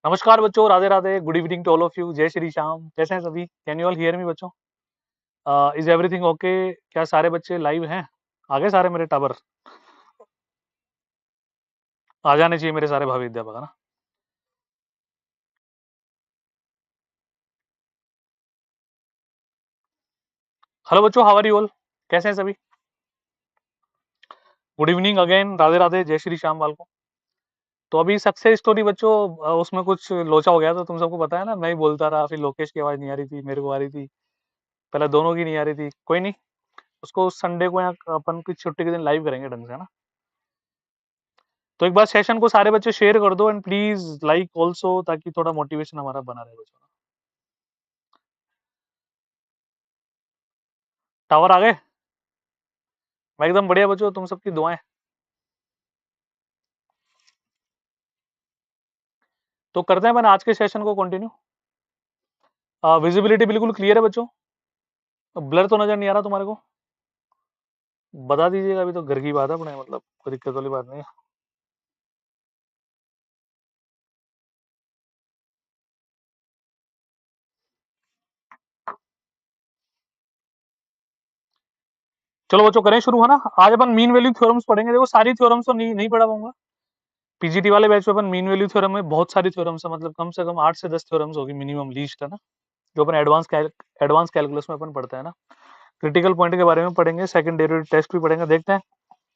नमस्कार बच्चों, Radhe Radhe, good evening to all of you, Jai Shri Shyam. कैसे हैं सभी? Can you all hear me बच्चों? Is everything okay? क्या सारे बच्चे लाइव हैं? आ गए सारे मेरे टावर? आ जाने चाहिए मेरे सारे भावी अध्यापक, है ना? हेलो बच्चों, हाउ आर यू ऑल? कैसे हैं सभी? Good evening again, Radhe Radhe, जय श्री श्याम वाल को। तो अभी सक्सेस स्टोरी बच्चों, उसमें कुछ लोचा हो गया था, तुम सबको पता है ना। मैं ही बोलता रहा, फिर लोकेश की आवाज नहीं आ रही थी, मेरे को आ रही थी। पहले दोनों की नहीं आ रही थी, कोई नहीं। उसको संडे को यहाँ अपन की छुट्टी के दिन लाइव करेंगे ढंग से, है ना? तो एक बार सेशन को सारे बच्चे शेयर कर दो एंड प्लीज लाइक ऑल्सो, ताकि थोड़ा मोटिवेशन हमारा बना रहे बच्चों। टावर आ गए? मैं एकदम बढ़िया बच्चों, तुम सबकी दुआएं। तो करते हैं अपन आज के सेशन को कंटिन्यू। विजिबिलिटी बिल्कुल क्लियर है बच्चों? ब्लर तो नजर नहीं आ रहा तुम्हारे को? बता दीजिएगा, अभी तो घर की बात है अपने, मतलब कोई दिक्कत वाली बात नहीं है। चलो बच्चों करें शुरू, है ना? आज अपन मीन वैल्यू थ्योरम्स पढ़ेंगे। देखो सारी थ्योरम्स तो नहीं पढ़ा पाऊंगा। पीजीटी वाले बैच में अपन मीन वैल्यू थ्योरम में बहुत सारी थ्योरम्स है, मतलब कम से कम 8 से 10 थ्योरम्स होगी मिनिमम, लीस्ट, है ना? जो अपन एडवांस कैलकुलस में अपन पढ़ते हैं ना। क्रिटिकल पॉइंट के बारे में पढ़ेंगे, सेकंड डेरिवेटिव टेस्ट भी पढ़ेंगे। देखते हैं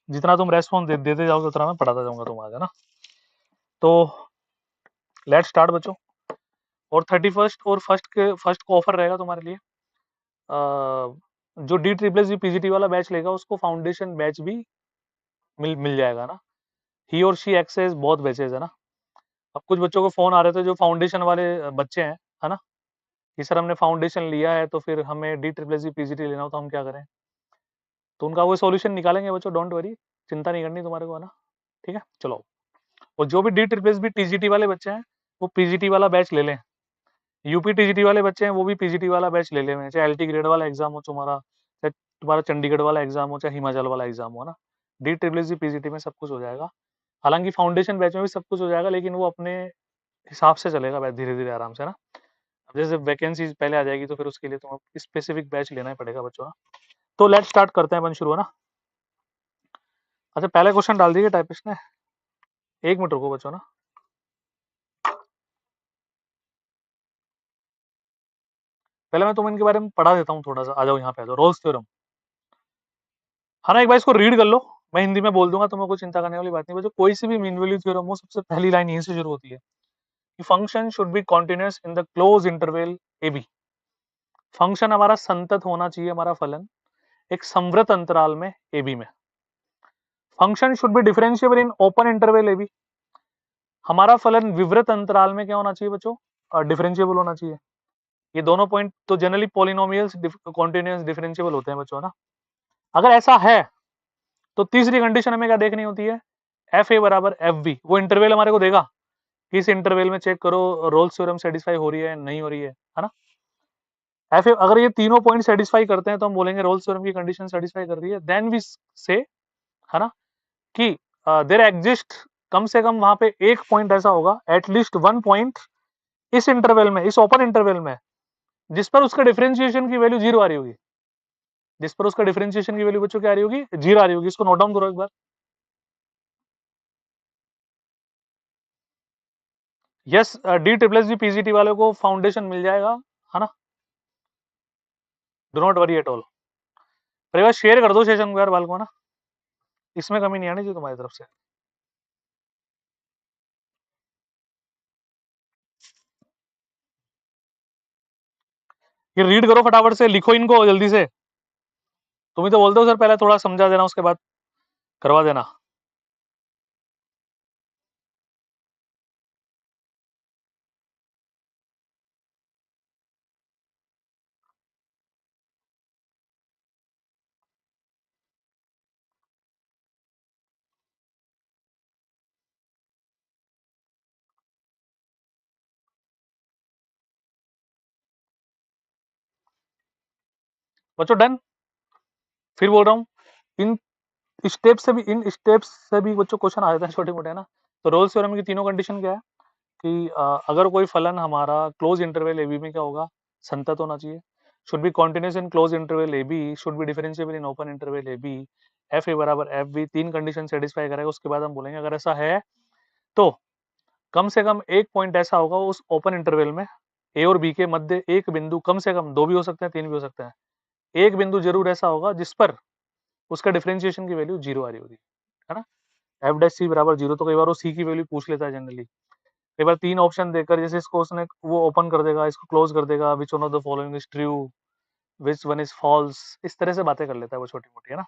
जितना तुम रेस्पॉन्स देते जाओगे उतना मैं पढ़ाता जाऊंगा तुम आगे ना। तो लेट्स स्टार्ट बच्चों। और 31 और फर्स्ट को ऑफर रहेगा तुम्हारे लिए। जो डी ट्रिपल जी पीजीटी वाला बैच लेगा उसको फाउंडेशन बैच भी मिल जाएगा ना। ही और शी एक्सेस बहुत बैचेज है ना। अब कुछ बच्चों को फोन आ रहे थे जो फाउंडेशन वाले बच्चे हैं, है ना, कि सर हमने फाउंडेशन लिया है तो फिर हमें डी ट्रिपल जी पीजीटी लेना हो तो हम क्या करें? तो उनका वो सॉल्यूशन निकालेंगे बच्चों, डोंट वरी, चिंता नहीं करनी तुम्हारे को, है ना? ठीक है, चलो। और जो भी डी ट्रिपल भी टीजीटी वाले बच्चे हैं वो पीजीटी वाला बैच ले लें। यूपी टीजीटी वाले बच्चे हैं वो भी पीजीटी वाला बैच ले लें, चाहे एलटी ग्रेड वाला एग्जाम हो तुम्हारा, चाहे तुम्हारा चंडीगढ़ वाला एग्जाम हो, चाहे हिमाचल वाला एग्जाम हो, ना। डी ट्रिपल सी पीजीटी में सब कुछ हो जाएगा। हालांकि फाउंडेशन बैच में भी सब कुछ हो जाएगा, लेकिन वो अपने हिसाब से चलेगा बैच, धीरे धीरे आराम से ना। अब जैसे वैकेंसी पहले आ जाएगी तो फिर उसके लिए तुम्हें स्पेसिफिक बैच लेना ही पड़ेगा बच्चों ना। तो लेट स्टार्ट करते हैं अपन शुरू, है ना। अच्छा, पहले क्वेश्चन डाल दिए टाइपिस्ट ने। एक मिनट रुको बच्चों ना। पहले मैं तुम्हें इनके बारे में पढ़ा देता हूँ थोड़ा सा। आ जाओ यहाँ पे, आ जाओ। रोल्स थ्योरम, है ना, एक बार इसको रीड कर लो। मैं हिंदी में बोल दूंगा, तुम्हें कोई चिंता करने वाली बात नहीं बच्चों। कोई सी भी मीन वैल्यू थ्योरम हो, सबसे पहली लाइन यहीं से शुरू होती है कि function should be continuous in the close interval A B. Function हमारा संतत होना चाहिए, हमारा फलन एक संवृत अंतराल में ए बी में। Function should be differentiable in open interval A B. हमारा फलन विवृत अंतराल में क्या होना चाहिए बच्चों? डिफरेंशिएबल होना चाहिए। ये दोनों पॉइंट तो जनरली पॉलिनोमियल्स कॉन्टिन्यूअस डिफरेंशिएबल होते हैं बच्चों ना। अगर ऐसा है तो तीसरी कंडीशन हमें क्या देखनी होती है? एफ ए बराबर एफ बी। वो इंटरवल हमारे को देगा कि इस इंटरवल में चेक करो रोल्स थ्योरम सेटिस्फाई हो रही है नहीं हो रही है ना। एफ ए अगर ये तीनों पॉइंट सेटिस्फाई करते हैं तो हम बोलेंगे रोल्स थ्योरम की कंडीशन सेटिस्फाई कर रही है। देन वी से, है ना, कि देयर एग्जिस्ट, कम से कम वहां पे एक पॉइंट ऐसा होगा, एटलीस्ट वन पॉइंट इस इंटरवल में, इस ओपन इंटरवल में, जिस पर उसका डिफरेंशिएशन की वैल्यू जीरो आ रही होगी। जिस पर उसका डिफरेंशिएशन की वैल्यू बच्चों क्या आ रही होगी? जीरो आ रही होगी। इसको नोट डाउन करो एक बार। Yes, D triple G PGT वाले को फाउंडेशन मिल जाएगा, है ना। Do not worry at all. पर एक बार शेयर कर दो सेशन को यार बाल को, ना। इसमें कमी नहीं आनी चाहिए तुम्हारी तरफ से। ये रीड करो फटाफट से, लिखो इनको जल्दी से। तुम ही तो बोलते हो सर पहले थोड़ा समझा देना, उसके बाद करवा देना। बच्चों डन। फिर बोल रहा हूँ, इन इन स्टेप्स से भी बच्चों क्वेश्चन आ जाते हैं छोटे मोटे, है ना। तो रोल्स थ्योरम की तीनों कंडीशन क्या है? कि अगर कोई फलन हमारा क्लोज इंटरवल ए बी में क्या होगा, संतत होना चाहिए, should be continuous in close interval A B, should be differentiable in open interval A B, F A बराबर एफ बी, तीन कंडीशन सेटिस्फाई करेगा। उसके बाद हम बोलेंगे अगर ऐसा है तो कम से कम एक पॉइंट ऐसा होगा उस ओपन इंटरवल में ए और बी के मध्य, एक बिंदु, कम से कम दो भी हो सकते हैं, तीन भी हो सकते हैं, एक बिंदु जरूर ऐसा होगा जिस पर उसका डिफरेंशिएशन की वैल्यू जीरो आ रही होगी, है ना। एफ डैश सी बराबर जीरो, तो कई बार वो सी की वैल्यू पूछ लेता है जनरली, कई बार तीन ऑप्शन देकर, जैसे इसको उसने वो ओपन कर देगा, इसको क्लोज कर देगा, which one of the following is true, which one is false, इस तरह से बातें कर लेता है वो छोटी मोटी, है ना।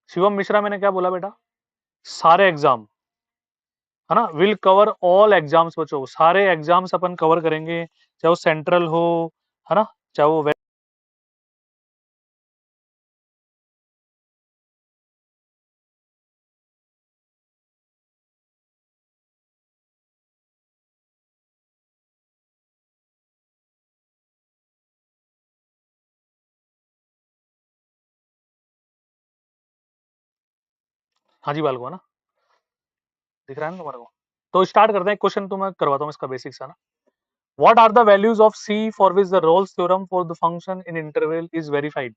शिवम मिश्रा मैंने क्या बोला बेटा, सारे एग्जाम, है ना, विल कवर ऑल एग्जाम्स बच्चों, सारे एग्जाम्स अपन कवर करेंगे, चाहे वो सेंट्रल हो, है ना, चाहे वो हाँ जी बालको, है ना, दिख रहा है ना तुम्हारे को। तो स्टार्ट करते हैं, क्वेश्चन तो मैं करवाता हूँ इसका बेसिक्स, है ना। What are the values of C for which the Rolle's theorem for the function in interval is verified,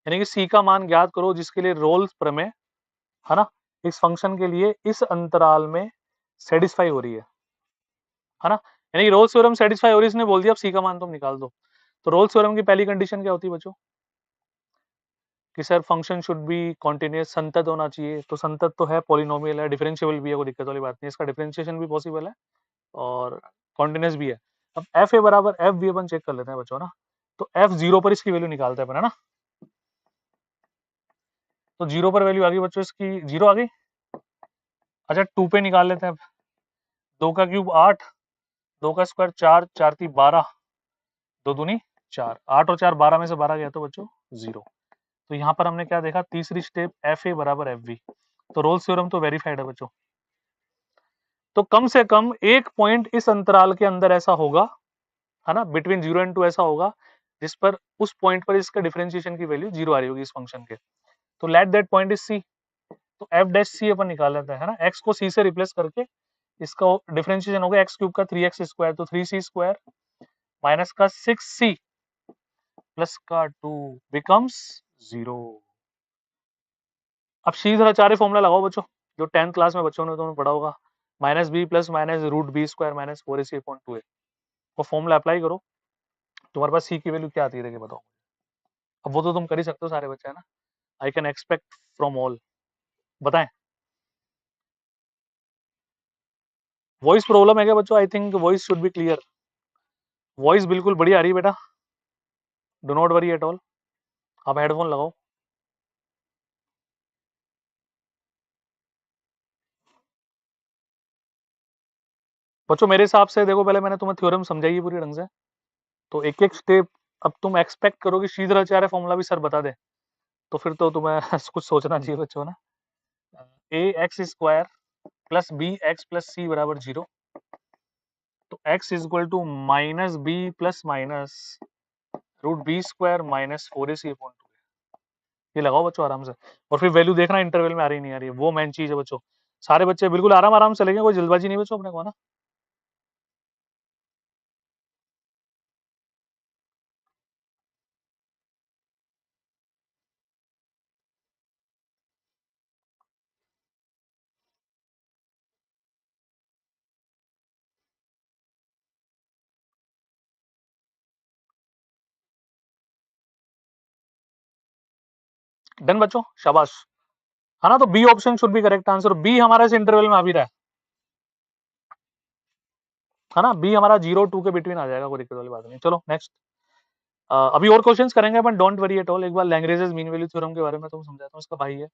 यानी कि सी का मान ज्ञात करो जिसके लिए रोल्स प्रमेय, है ना, इस फंक्शन के लिए इस अंतराल में सेटिस्फाई हो रही है ना, यानी कि रोल्स थ्योरम सेटिस्फाई हो रही है, इसने बोल दिया अब सी का मान तुम निकाल दो। तो रोल्स थ्योरम की पहली कंडीशन क्या होती है बच्चों, कि sir function should be continuous, संतत होना चाहिए, तो संतत तो है, पॉलिनोमियल है, डिफरेंशिएबल भी है, कोई दिक्कत वाली बात नहीं, इसका डिफरेंशिएशन भी पॉसिबल है और कॉन्टिन्यूस भी है। अब एफ ए बराबर एफ भी अपन चेक कर लेते हैं बच्चों ना, तो एफ जीरो पर इसकी वैल्यू निकालते हैं अपन, है ना। तो जीरो पर वैल्यू आ गई बच्चों, इसकी जीरो आ गई। अच्छा टू पे निकाल लेते हैं, दो का क्यूब आठ, दो का स्क्वायर चार, चार ती बारह, दो दूनी चार, आठ और चार बारह, में से बारह गया तो बच्चों जीरो। तो यहाँ पर हमने क्या देखा, तीसरी स्टेप एफ ए बराबर एफ बी, तो रोल्स थ्योरम तो वेरीफाइड है बच्चों। तो कम से कम एक पॉइंट इस अंतराल के अंदर ऐसा होगा, है ना, बिटवीन जीरो एंड टू ऐसा होगा जिस पर उस पॉइंट पर इसका डिफरेंशिएशन की वैल्यू जीरो आ रही होगी इस फंक्शन के, तो let that point is C. तो एफ डैश सी अपन निकाल लेते हैं, है ना, एक्स को सी से रिप्लेस करके इसका डिफरेंशिएशन होगा एक्स क्यूब का थ्री एक्स स्क्वायर, तो थ्री सी स्क्वायर माइनस का सिक्स सी प्लस का टू बिकम्स जीरो। अब सीधाचार्य फॉर्मूला लगाओ बच्चों, जो 10th क्लास में बच्चों ने तुमने पढ़ा होगा, minus B plus minus root B square minus four A C upon two A, वो फॉर्मूला अप्लाई करो, तुम्हारे पास सी की वैल्यू क्या आती है देखिए बताओ। अब वो तो तुम कर ही सकते हो सारे बच्चे, है ना, I can expect from all, बताएं। वॉइस प्रॉब्लम है क्या बच्चों, I think voice should be clear, voice बिल्कुल बढ़िया आ रही है बेटा, dough not worry at all, आप हेडफोन लगाओ। बच्चों मेरे हिसाब से देखो, पहले मैंने तुम्हें थ्योरम समझाई है पूरी ढंग से, तो एक एक स्टेप अब तुम एक्सपेक्ट करो कि श्रीधराचार्य फॉर्मूला भी सर बता दे, तो फिर तो तुम्हें कुछ सोचना चाहिए बच्चों ना। A x square plus b x plus c बराबर जीरो, तो x is equal to minus B plus minus root B square minus four A C upon two, ये लगाओ बच्चों आराम से, और फिर वैल्यू देखना इंटरवल में आ रही नहीं आ रही है, वो मेन चीज है बच्चों। सारे बच्चे बिल्कुल आराम आराम से लेंगे, कोई जल्दबाजी नहीं बच्चों अपने को, ना। डन बच्चों, शाबाश, है ना। तो B option should be correct answer, B हमारा इस इंटरवल में आ भी रहा है ना, बी हमारा जीरो टू के बिटवीन आ जाएगा, कोई दिक्कत वाली बात नहीं। चलो नेक्स्ट, अभी और क्वेश्चंस करेंगे अपन, डोंट वरी एट ऑल। एक बार लैंग्वेजेस मीन वैल्यू थ्योरम के बारे में तुम समझाता हूँ, इसका भाई है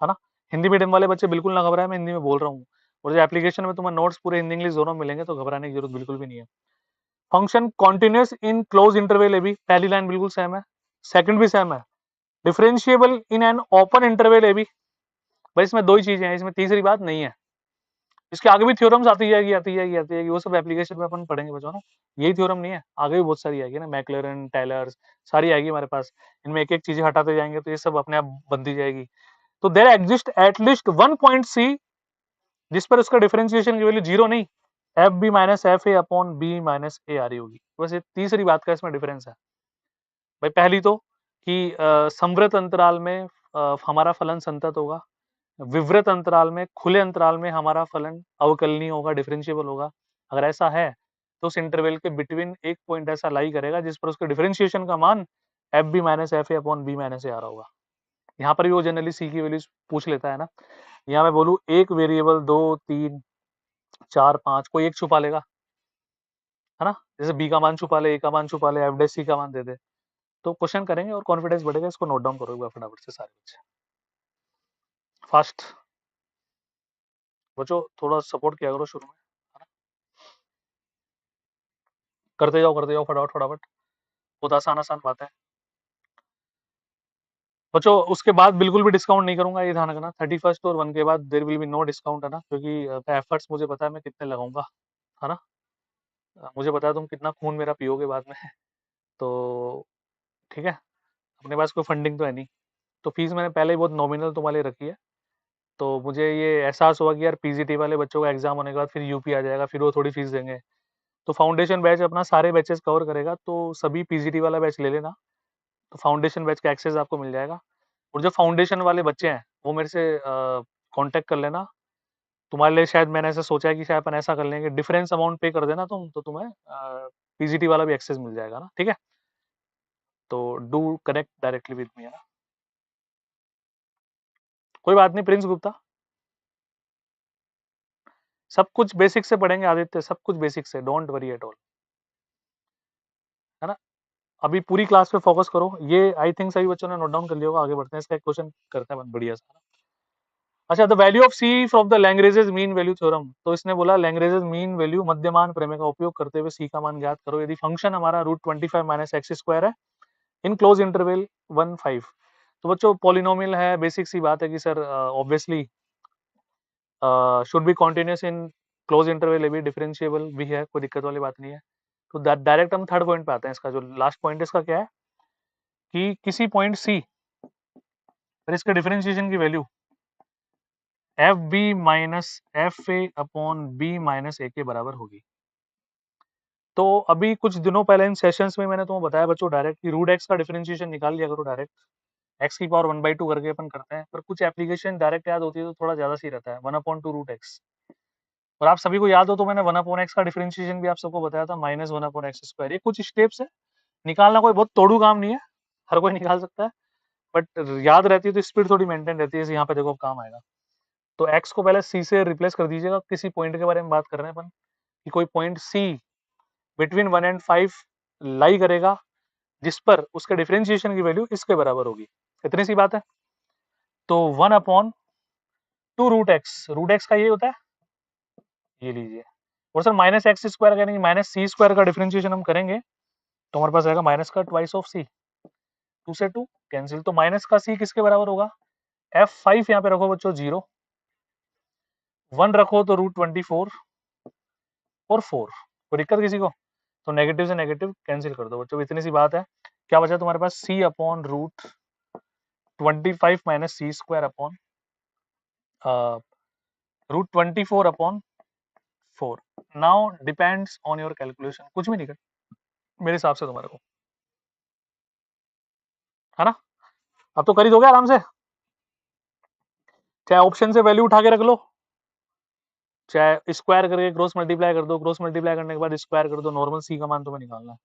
ना। हिंदी मीडियम वाले बच्चे बिल्कुल ना घबराए, मैं हिंदी में बोल रहा हूँ, और जो एप्लीकेशन में तुम्हें नोट्स पूरे हिंदी इंग्लिश दोनों मिलेंगे, तो घबराने की जरूरत बिल्कुल भी नहीं है। Function continuous in close interval A B, पहली लाइन बिल्कुल सेम है, सेकंड भी सेम है, differentiable in an open interval A B, भाई इसमें दो ही चीजें हैं, इसमें तीसरी बात नहीं है। इसके आगे भी थ्योरम्स आती जाएगी आती जाएगी आती जाएगी, वो सब एप्लीकेशन में अपन पढ़ेंगे बच्चों ना, यही थ्योरम नहीं है, आगे भी बहुत सारी आएगी ना, मैक्लैरन टेलर्स सारी आएगी हमारे पास, इनमें एक एक चीजें हटाते जाएंगे तो ये सब अपने आप बनती जाएगी। तो there exist at least one point c जिस पर उसका डिफरेंशिएशन की वैल्यू जीरो नहीं, f b minus f a upon b minus a आ रही होगी। बस ये तीसरी बात का इसमें डिफरेंस है भाई। पहली तो कि संवृत अंतराल में हमारा फलन संतत होगा, विवृत अंतराल में, खुले अंतराल में हमारा फलन अवकलनीय होगा, डिफरेंशिएबल होगा। अगर ऐसा है तो उस इंटरवल के बिटवीन एक पॉइंट ऐसा लाई करेगा जिस पर उसके डिफरेंशिएशन का मान f b minus f a upon b minus a आ रहा होगा। यहाँ पर भी वो जनरली सी की वैल्यूज पूछ लेता है ना। यहाँ मैं बोलूँ एक वेरिएबल, दो, तीन, चार, पांच, कोई एक छुपा लेगा, है ना। जैसे बी का मान छुपा ले, ए का मान छुपा ले, एफ डैश सी का मान दे दे, तो क्वेश्चन करेंगे और कॉन्फिडेंस बढ़ेगा। इसको नोट डाउन करो एक बार फटाफट से सारे बच्चे फास्ट। बच्चों थोड़ा सपोर्ट किया करो शुरू में, है ना? करते जाओ फटाफट फटाफट, बहुत आसान आसान बात है बच्चों। उसके बाद बिल्कुल भी डिस्काउंट नहीं करूंगा, ये ध्यान रखना। 31st और 1 के बाद there will be no discount, है ना, क्योंकि एफर्ट्स मुझे पता है मैं कितने लगाऊंगा, है ना। मुझे पता है तुम कितना खून मेरा पियोगे बाद में तो ठीक है, अपने पास कोई फंडिंग तो है नहीं, तो फीस मैंने पहले ही बहुत नॉमिनल तुम्हारे लिए रखी है। तो मुझे ये एहसास हुआ कि यार पीजीटी वाले बच्चों का एग्जाम होने के बाद फिर यूपी आ जाएगा, फिर वो थोड़ी फीस देंगे। तो फाउंडेशन बैच अपना सारे बैचेस कवर करेगा, तो सभी पीजीटी वाला बैच ले लेना, तो फाउंडेशन बैच का एक्सेस आपको मिल जाएगा। और जो फाउंडेशन वाले बच्चे हैं वो मेरे से कांटेक्ट कर लेना। तुम्हारे लिए शायद मैंने ऐसा सोचा है कि शायद अपन ऐसा कर लेंगे, डिफरेंस अमाउंट पे कर देना तुम, तो तुम्हें पीजीटी वाला भी एक्सेस मिल जाएगा ना, ठीक है। तो do connect directly with me, है ना। कोई बात नहीं प्रिंस गुप्ता, सब कुछ बेसिक से पढ़ेंगे आदित्य, सब कुछ बेसिक से, डोंट वरी एट ऑल, है ना। अभी पूरी क्लास पे फोकस करो। ये आई थिंक सभी बच्चों ने नोट डाउन कर लिया होगा। आगे बढ़ते हैं, इसका एक क्वेश्चन करते हैं बढ़िया सा। अच्छा, the value of c from the Lagrange's mean value theorem. तो इसने बोला लैंग्रेजेस मीन वैल्यू मध्यमान प्रमेय का उपयोग करते हुए सी का मान ज्ञात करो यदि फंक्शन हमारा √25 माइनस एक्स स्क्वायर है इन क्लोज इंटरवल 1, 5। तो बच्चों पॉलिनोमियल है, बेसिक सी बात है कि sir obviously should be continuous in close interval, ये भी डिफरेंशिएबल भी है, कोई दिक्कत वाली बात नहीं है। तो डायरेक्ट हम थर्ड पॉइंट पे आते हैं। इसका जो लास्ट पॉइंट है इसका क्या है कि किसी पॉइंट सी पर इसका डिफरेंशिएशन की value f b minus f a upon b minus a के बराबर होगी। तो अभी कुछ दिनों पहले इन सेशंस में मैंने तुम्हें बताया बच्चों डायरेक्ट कि रूट एक्स का डिफरेंशिएशन निकाल लिया करो डायरेक्ट, एक्स की पावर 1/2 करके अपन करते हैं, पर कुछ एप्लीकेशन डायरेक्ट याद होती है तो थोड़ा ज्यादा सही रहता है, 1/2 √x। और आप सभी को याद हो तो मैंने 1/x का डिफरेंशिएशन भी आप सबको बताया था, -1/x²। ये कुछ स्टेप्स है, निकालना कोई बहुत तोड़ू काम नहीं है, हर कोई निकाल सकता है, बट याद रहती है तो स्पीड थोड़ी मेंटेन रहती है। यहाँ पे देखो काम आएगा। तो एक्स को पहले सी से रिप्लेस कर दीजिएगा। किसी पॉइंट के बारे में बात कर रहे हैं अपन कि कोई पॉइंट सी बिटवीन 1 और 5 लाई करेगा जिस पर उसके डिफरेंशिएशन की वैल्यू इसके बराबर होगी। इतनी सी बात है। तो 1/2 √x, रूट एक्स का ये होता है, ये लीजिए। और सर -x² यानी -c² का डिफरेंशिएशन हम करेंगे तो हमारे पास आएगा माइनस का ट्वाइस ऑफ सी, 2 से 2 कैंसिल, तो माइनस का सी किसके बराबर होगा, f5 यहाँ पे रखो बच्चों 0, 1 रखो तो √24 और 4। कोई दिक्कत किसी को, तो नेगेटिव से नेगेटिव कैंसिल कर दो बच्चों, इतनी सी बात है। क्या बचा तुम्हारे पास, c upon √25 minus c² upon √24/4। Now depends on your calculation, कुछ भी नहीं कर मेरे हिसाब से तुम्हारे को, है ना। अब तो कर ही दोगे आराम से, चाहे ऑप्शन से वैल्यू उठा के रख लो, चाहे स्क्वायर करके क्रॉस मल्टीप्लाई कर दो, क्रॉस मल्टीप्लाई करने के बाद स्क्वायर कर दो, नॉर्मल सी का मान तुम्हें निकालना है।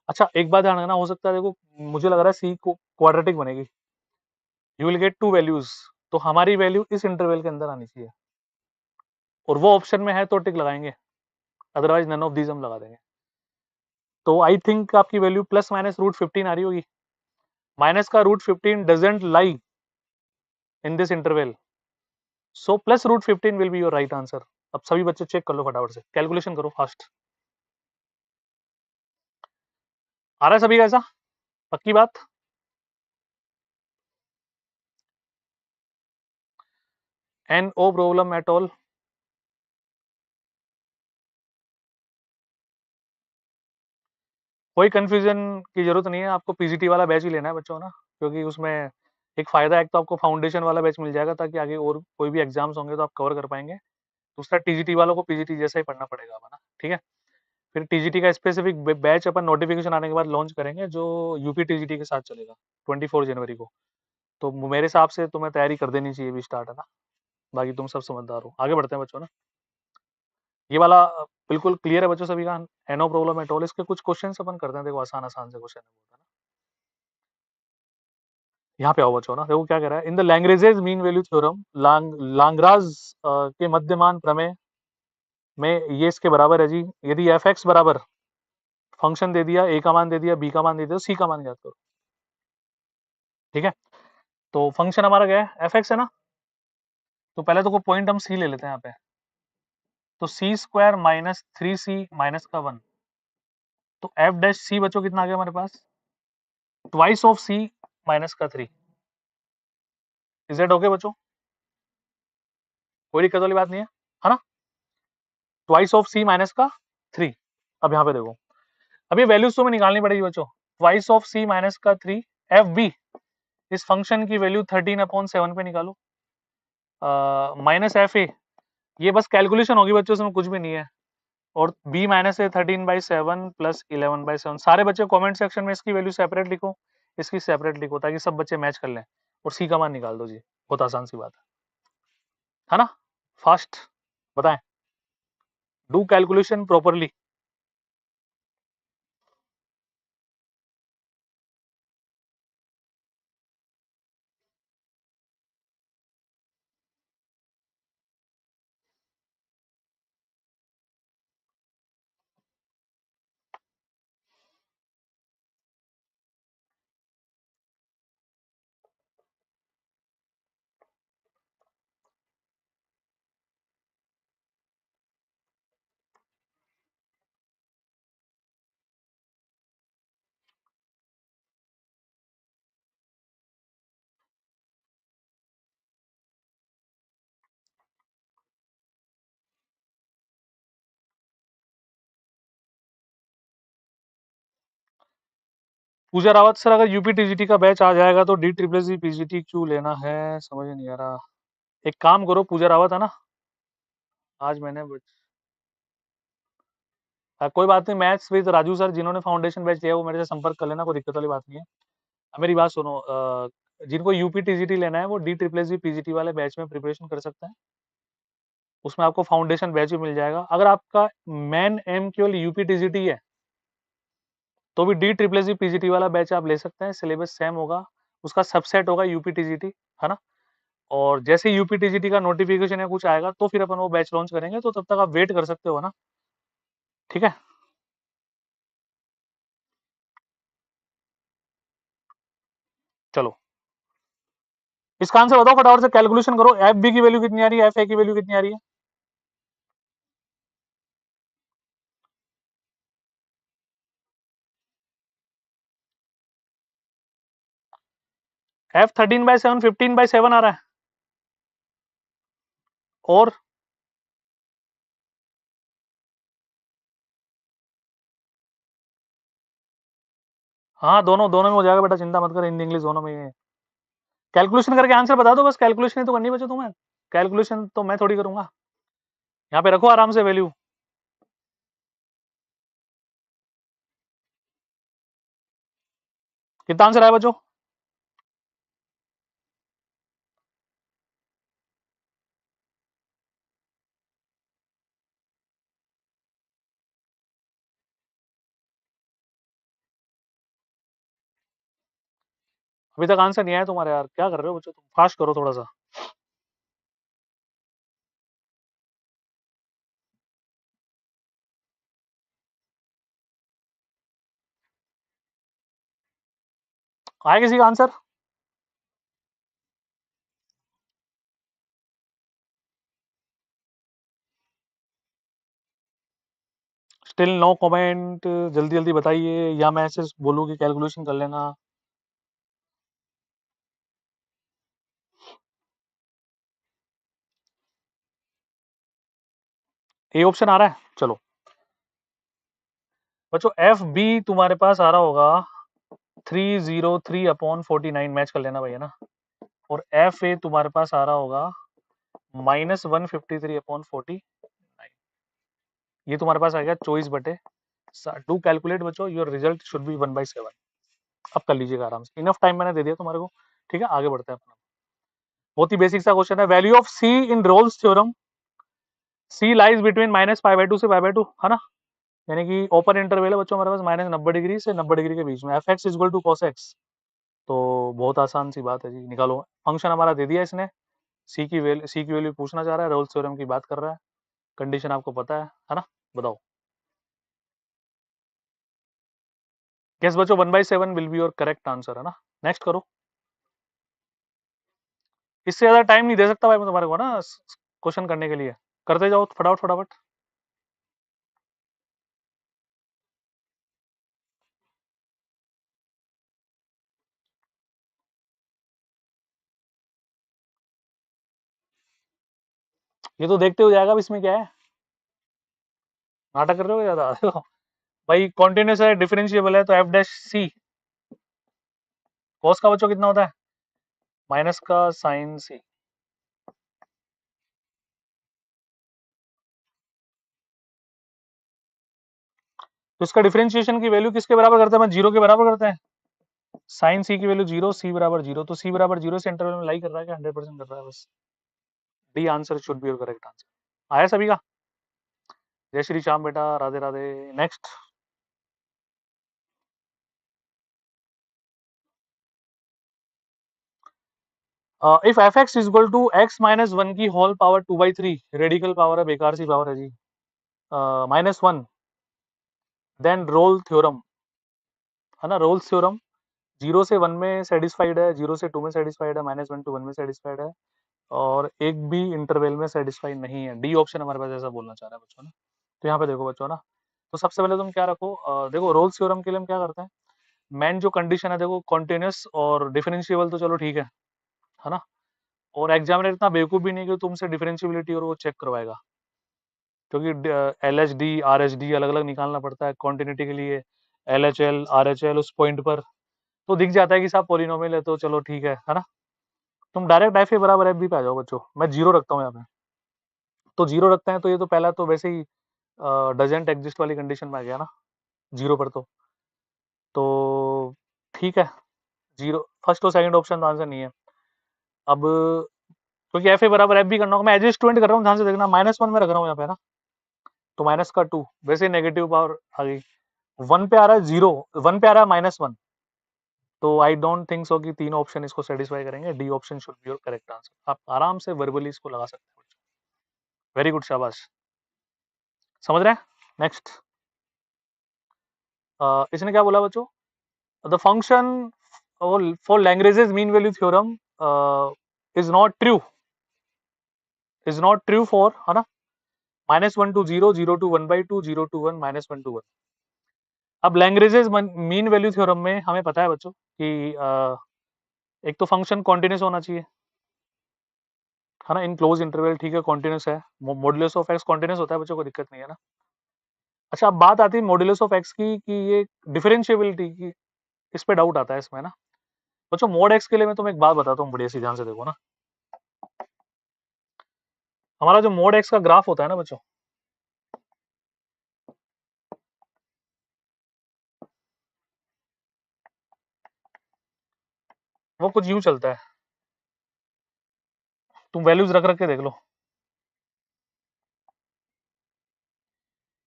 अच्छा एक बात ध्यान रखना, हो सकता है देखो मुझे लग रहा है सी को क्वाड्रेटिक बनेगी, यू विल गेट 2 वैल्यूज, तो हमारी वैल्यू इस इंटरवल के अंदर आनी चाहिए, और वो ऑप्शन में है तो टिक लगाएंगे, अदरवाइज नन ऑफ दीज हम लगा देंगे। तो आई थिंक आपकी वैल्यू प्लस माइनस √15 आ रही होगी। माइनस का √15 doesn't lie in this interval, so plus √15 will be your right answer. अब सभी बच्चे चेक कर लो फटाफट से, कैलकुलेशन करो फास्ट। आ रहा है सभी का ऐसा, पक्की बात। N O problem at all, कोई कंफ्यूजन की जरूरत नहीं है, आपको पीजीटी वाला बैच ही लेना है बच्चों ना, क्योंकि उसमें एक फायदा, एक तो आपको फाउंडेशन वाला बैच मिल जाएगा ताकि आगे और कोई भी एग्जाम्स होंगे तो आप कवर कर पाएंगे। दूसरा टीजीटी वालों को पीजीटी जैसा ही पढ़ना पड़ेगा अपना, ठीक है। फिर टीजीटी का स्पेसिफिक बैच अपन नोटिफिकेशन आने के बाद लॉन्च करेंगे जो यूपी टीजीटी के साथ चलेगा 24 जनवरी को। तो मेरे हिसाब से तुम्हें तैयारी कर देनी चाहिए भी स्टार्ट, है ना। बाकी तुम सब समझदार हो, आगे बढ़ते हैं बच्चों ना। ये वाला बिल्कुल क्लियर है बच्चों सभी का, नो प्रॉब्लम एट ऑल। इसके कुछ क्वेश्चन अपन करते हैं, देखो आसान आसान से क्वेश्चन है ना। यहाँ पे आओ बच्चों ना, देखो क्या कह रहा है। In the Lagrange's mean value theorem, Lagrange के मध्यमान प्रमेय में ये इसके बराबर है जी। यदि एफ एक्स बराबर फंक्शन दे दिया, ए का मान दे दिया, बी का मान दे दिया, सी का मान ज्ञात करो, ठीक है। तो फंक्शन हमारा क्या है, एफ एक्स है ना। तो पहले तो कोई पॉइंट हम सी ले लेते हैं यहाँ पे। तो सी स्क्वायर माइनस 3c माइनस का 1, तो एफ डैश सी बच्चों कितना आ गया हमारे पास, ट्वाइस ऑफ सी माइनस का 3। इज इट ओके बच्चों, कोई दिक्कत वाली बात नहीं है ना। ट्वाइस ऑफ सी माइनस का 3। अब यहाँ पे देखो, अब ये वैल्यूज तुम्हें निकालनी पड़ेगी बच्चों। ट्वाइस ऑफ सी माइनस का 3, एफ बी, इस फंक्शन की वैल्यू 13/7 पे निकालो, माइनस एफ ए, ये बस कैलकुलेशन होगी बच्चों, इसमें कुछ भी नहीं है। और b माइनस है 13/7 प्लस 11/7। सारे बच्चे कमेंट सेक्शन में इसकी वैल्यू सेपरेट लिखो, इसकी सेपरेट लिखो, ताकि सब बच्चे मैच कर लें और सी का मान निकाल दो जी। बहुत आसान सी बात है ना। फास्ट बताएं, do calculation properly. Puja Rawat sir, अगर यूपी टीजीटी का बैच आ जाएगा तो डी ट्रिपल सी पीजीटी क्यों लेना है, समझ नहीं आ रहा। एक काम करो, पूजा रावत है ना, आज मैंने कोई बात नहीं, मैथ्स विद राजू सर जिन्होंने फाउंडेशन बैच लिया वो मेरे से संपर्क कर लेना, कोई दिक्कत वाली बात नहीं है। अब मेरी बात सुनो, जिनको यूपी टीजीटी लेना है वो डी ट्रिपल सी पीजीटी वाले बैच में प्रिपरेशन कर सकते हैं। उसमें आपको फाउंडेशन बैच भी मिल जाएगा। अगर आपका मेन एम केवल यूपी टीजीटी है तो भी डी ट्रिपल सी पीजीटी वाला बैच आप ले सकते हैं, सिलेबस सेम होगा, उसका सबसेट होगा यूपी टीजीटी, है ना। और जैसे यूपी टीजीटी का नोटिफिकेशन या कुछ आएगा तो फिर अपन वो बैच लॉन्च करेंगे, तो तब तक आप वेट कर सकते हो ना, ठीक है। चलो इसका आंसर बताओ फटाफट से, कैलकुलेशन करो, एफ बी की वैल्यू कितनी आ रही है, एफ ए की वैल्यू कितनी आ रही है। एफ 13/7 15/7 आ रहा है, और हाँ दोनों दोनों में हो जाएगा बेटा, चिंता मत कर, हिंदी इंग्लिश दोनों में ही है। कैलकुलेशन करके आंसर बता दो बस, कैलकुलेशन ही तो करनी बचे तुम्हें, कैलकुलेशन तो मैं थोड़ी करूंगा। यहाँ पे रखो आराम से वैल्यू। कितना आंसर आया बच्चों, अभी तक आंसर नहीं आया तुम्हारे, यार क्या कर रहे हो बच्चों तुम, फास्ट करो थोड़ा सा। आया किसी का आंसर, स्टिल नो कमेंट, जल्दी जल्दी बताइए, या मैं ऐसे बोलूँ कि कैलकुलेशन कर लेना। ए ऑप्शन आ रहा है, चलो बच्चों एफ बी तुम्हारे पास आ रहा होगा 303/49, मैच कर लेना भैया ना। और एफ ए तुम्हारे पास आ रहा होगा -153/40। ये तुम्हारे पास आ गया 24/, डू कैलकुलेट बच्चों, योर रिजल्ट शुड बी 1/7। अब कर लीजिएगा आराम से, इनफ टाइम मैंने दे दिया तुम्हारे को। ठीक है, आगे बढ़ते हैं अपना। बहुत ही बेसिक सा क्वेश्चन है, value of c in Rolle's theorem, c lies between -π/2 से π/2, है ना, यानी कि ओपन इंटरवल है बच्चों हमारे पास -90 डिग्री से 90 डिग्री के बीच में, F X equal to cos X. तो बहुत आसान सी बात है जी, निकालो। फंक्शन हमारा दे दिया इसने, सी की वैल्यू पूछना चाह रहा है, रोल्स थ्योरम की बात कर रहा है, कंडीशन आपको पता है ना, बताओ। गेस बच्चों, 1/7 will be your correct answer, है ना। नेक्स्ट करो, इससे ज्यादा टाइम नहीं दे सकता भाई मैं तुम्हारे को ना क्वेश्चन करने के लिए, करते जाओ फटाफट फटाफट। ये तो देखते हो जाएगा, अब इसमें क्या है, नाटक कर रहे हो ज्यादा देखो भाई, कॉन्टिन्यूस है, डिफरेंशिएबल है, तो एफ डैश सी, कॉस का बच्चों कितना होता है, माइनस का साइन सी। तो इसका डिफरेंशिएशन की वैल्यू किसके बराबर करते हैं, मैं जीरो के बराबर करते हैं, साइन सी की वैल्यू जीरो, सी बराबर जीरो, तो सी बराबर जीरो से इंटरवल में लाई कर रहा है, 100% कर रहा है बस। D answer should be your correct answer. आया सभी का, जय श्री श्याम बेटा, Radhe Radhe. Next, if F X is equal to x-1 की होल पावर 2/3, रेडिकल पावर है, बेकार सी पावर है जी, -1, देन रोल थ्योरम, है ना, रोल्स थ्योरम, 0 से 1 में सेटिस्फाइड है, 0 से 2 में सेटिस्फाइड है, -1 to 1 में सेटिस्फाइड है, और एक भी इंटरवल में सेटिस्फाइड नहीं है। डी ऑप्शन हमारे पास ऐसा बोलना चाह रहा है बच्चों ना। तो यहाँ पे देखो बच्चों ना, तो सबसे पहले तुम क्या रखो, देखो रोल्स थ्योरम के लिए हम क्या करते हैं, मेन जो कंडीशन है देखो, कॉन्टिन्यूस और डिफरेंशिएबल तो चलो ठीक है ना, और एग्जामिनर इतना बेवकूफ भी नहीं कि तुमसे डिफरेंशियबिलिटी और वो चेक करवाएगा, क्योंकि L H D R H D अलग अलग निकालना पड़ता है कॉन्टिन्यूटी के लिए, L H L R H L उस पॉइंट पर तो दिख जाता है कि साहब पॉलिनोमियल है, तो चलो ठीक है ना। तुम डायरेक्ट एफ ए बराबर एफ बी पे आ जाओ बच्चों, मैं जीरो रखता हूँ यहाँ पे, तो जीरो रखते हैं, तो ये तो पहला तो वैसे ही डजेंट एग्जिस्ट वाली कंडीशन में आ गया ना, जीरो पर तो ठीक है, जीरो फर्स्ट और सेकंड ऑप्शन तो आंसर नहीं है। अब क्योंकि एफ ए बराबर एफ बी करना होगा, मैं एज ए स्टूडेंट कर रहा हूँ, ध्यान से देखना, -1 में रख रहा हूँ यहाँ पे ना, तो माइनस का 2, वैसे नेगेटिव पावर आ गई, 1 पे आ रहा है जीरो, 1 पे आ रहा है -1, तो आई डोंट थिंक सो कि तीनों ऑप्शन इसको सेटिस्फाई करेंगे, D option should be your correct answer. आप आराम से वर्बली इसको लगा सकते हो, वेरी गुड, शाबाश, समझ रहे हैं। नेक्स्ट, इसने क्या बोला बच्चों, the function for Lagrange's mean value theorem is not true for, है ना, -1 to 0, 0 to 1/2, 0 to 1, -1 to 1। अब लैग्रेंजेस मीन वैल्यू थ्योरम में हमें पता है बच्चों कि एक तो फंक्शन कॉन्टिन्यूस होना चाहिए, है ना, इन क्लोज इंटरवल, ठीक है, कॉन्टिन्यूस है, मॉडुलस ऑफ एक्स कॉन्टिन्यूस होता है बच्चों, को दिक्कत नहीं है ना। अच्छा, अब बात आती है मॉडुलस ऑफ एक्स की, कि ये डिफरेंशिएबिलिटी की, इस पे डाउट आता है इसमें ना बच्चों। मॉड एक्स के लिए मैं तुम्हें एक बात बताता हूँ, बढ़िया सी, ध्यान से देखो ना, हमारा जो मॉड एक्स का ग्राफ होता है ना बच्चों, वो कुछ यूं चलता है, तुम वैल्यूज रख रख के देख लो।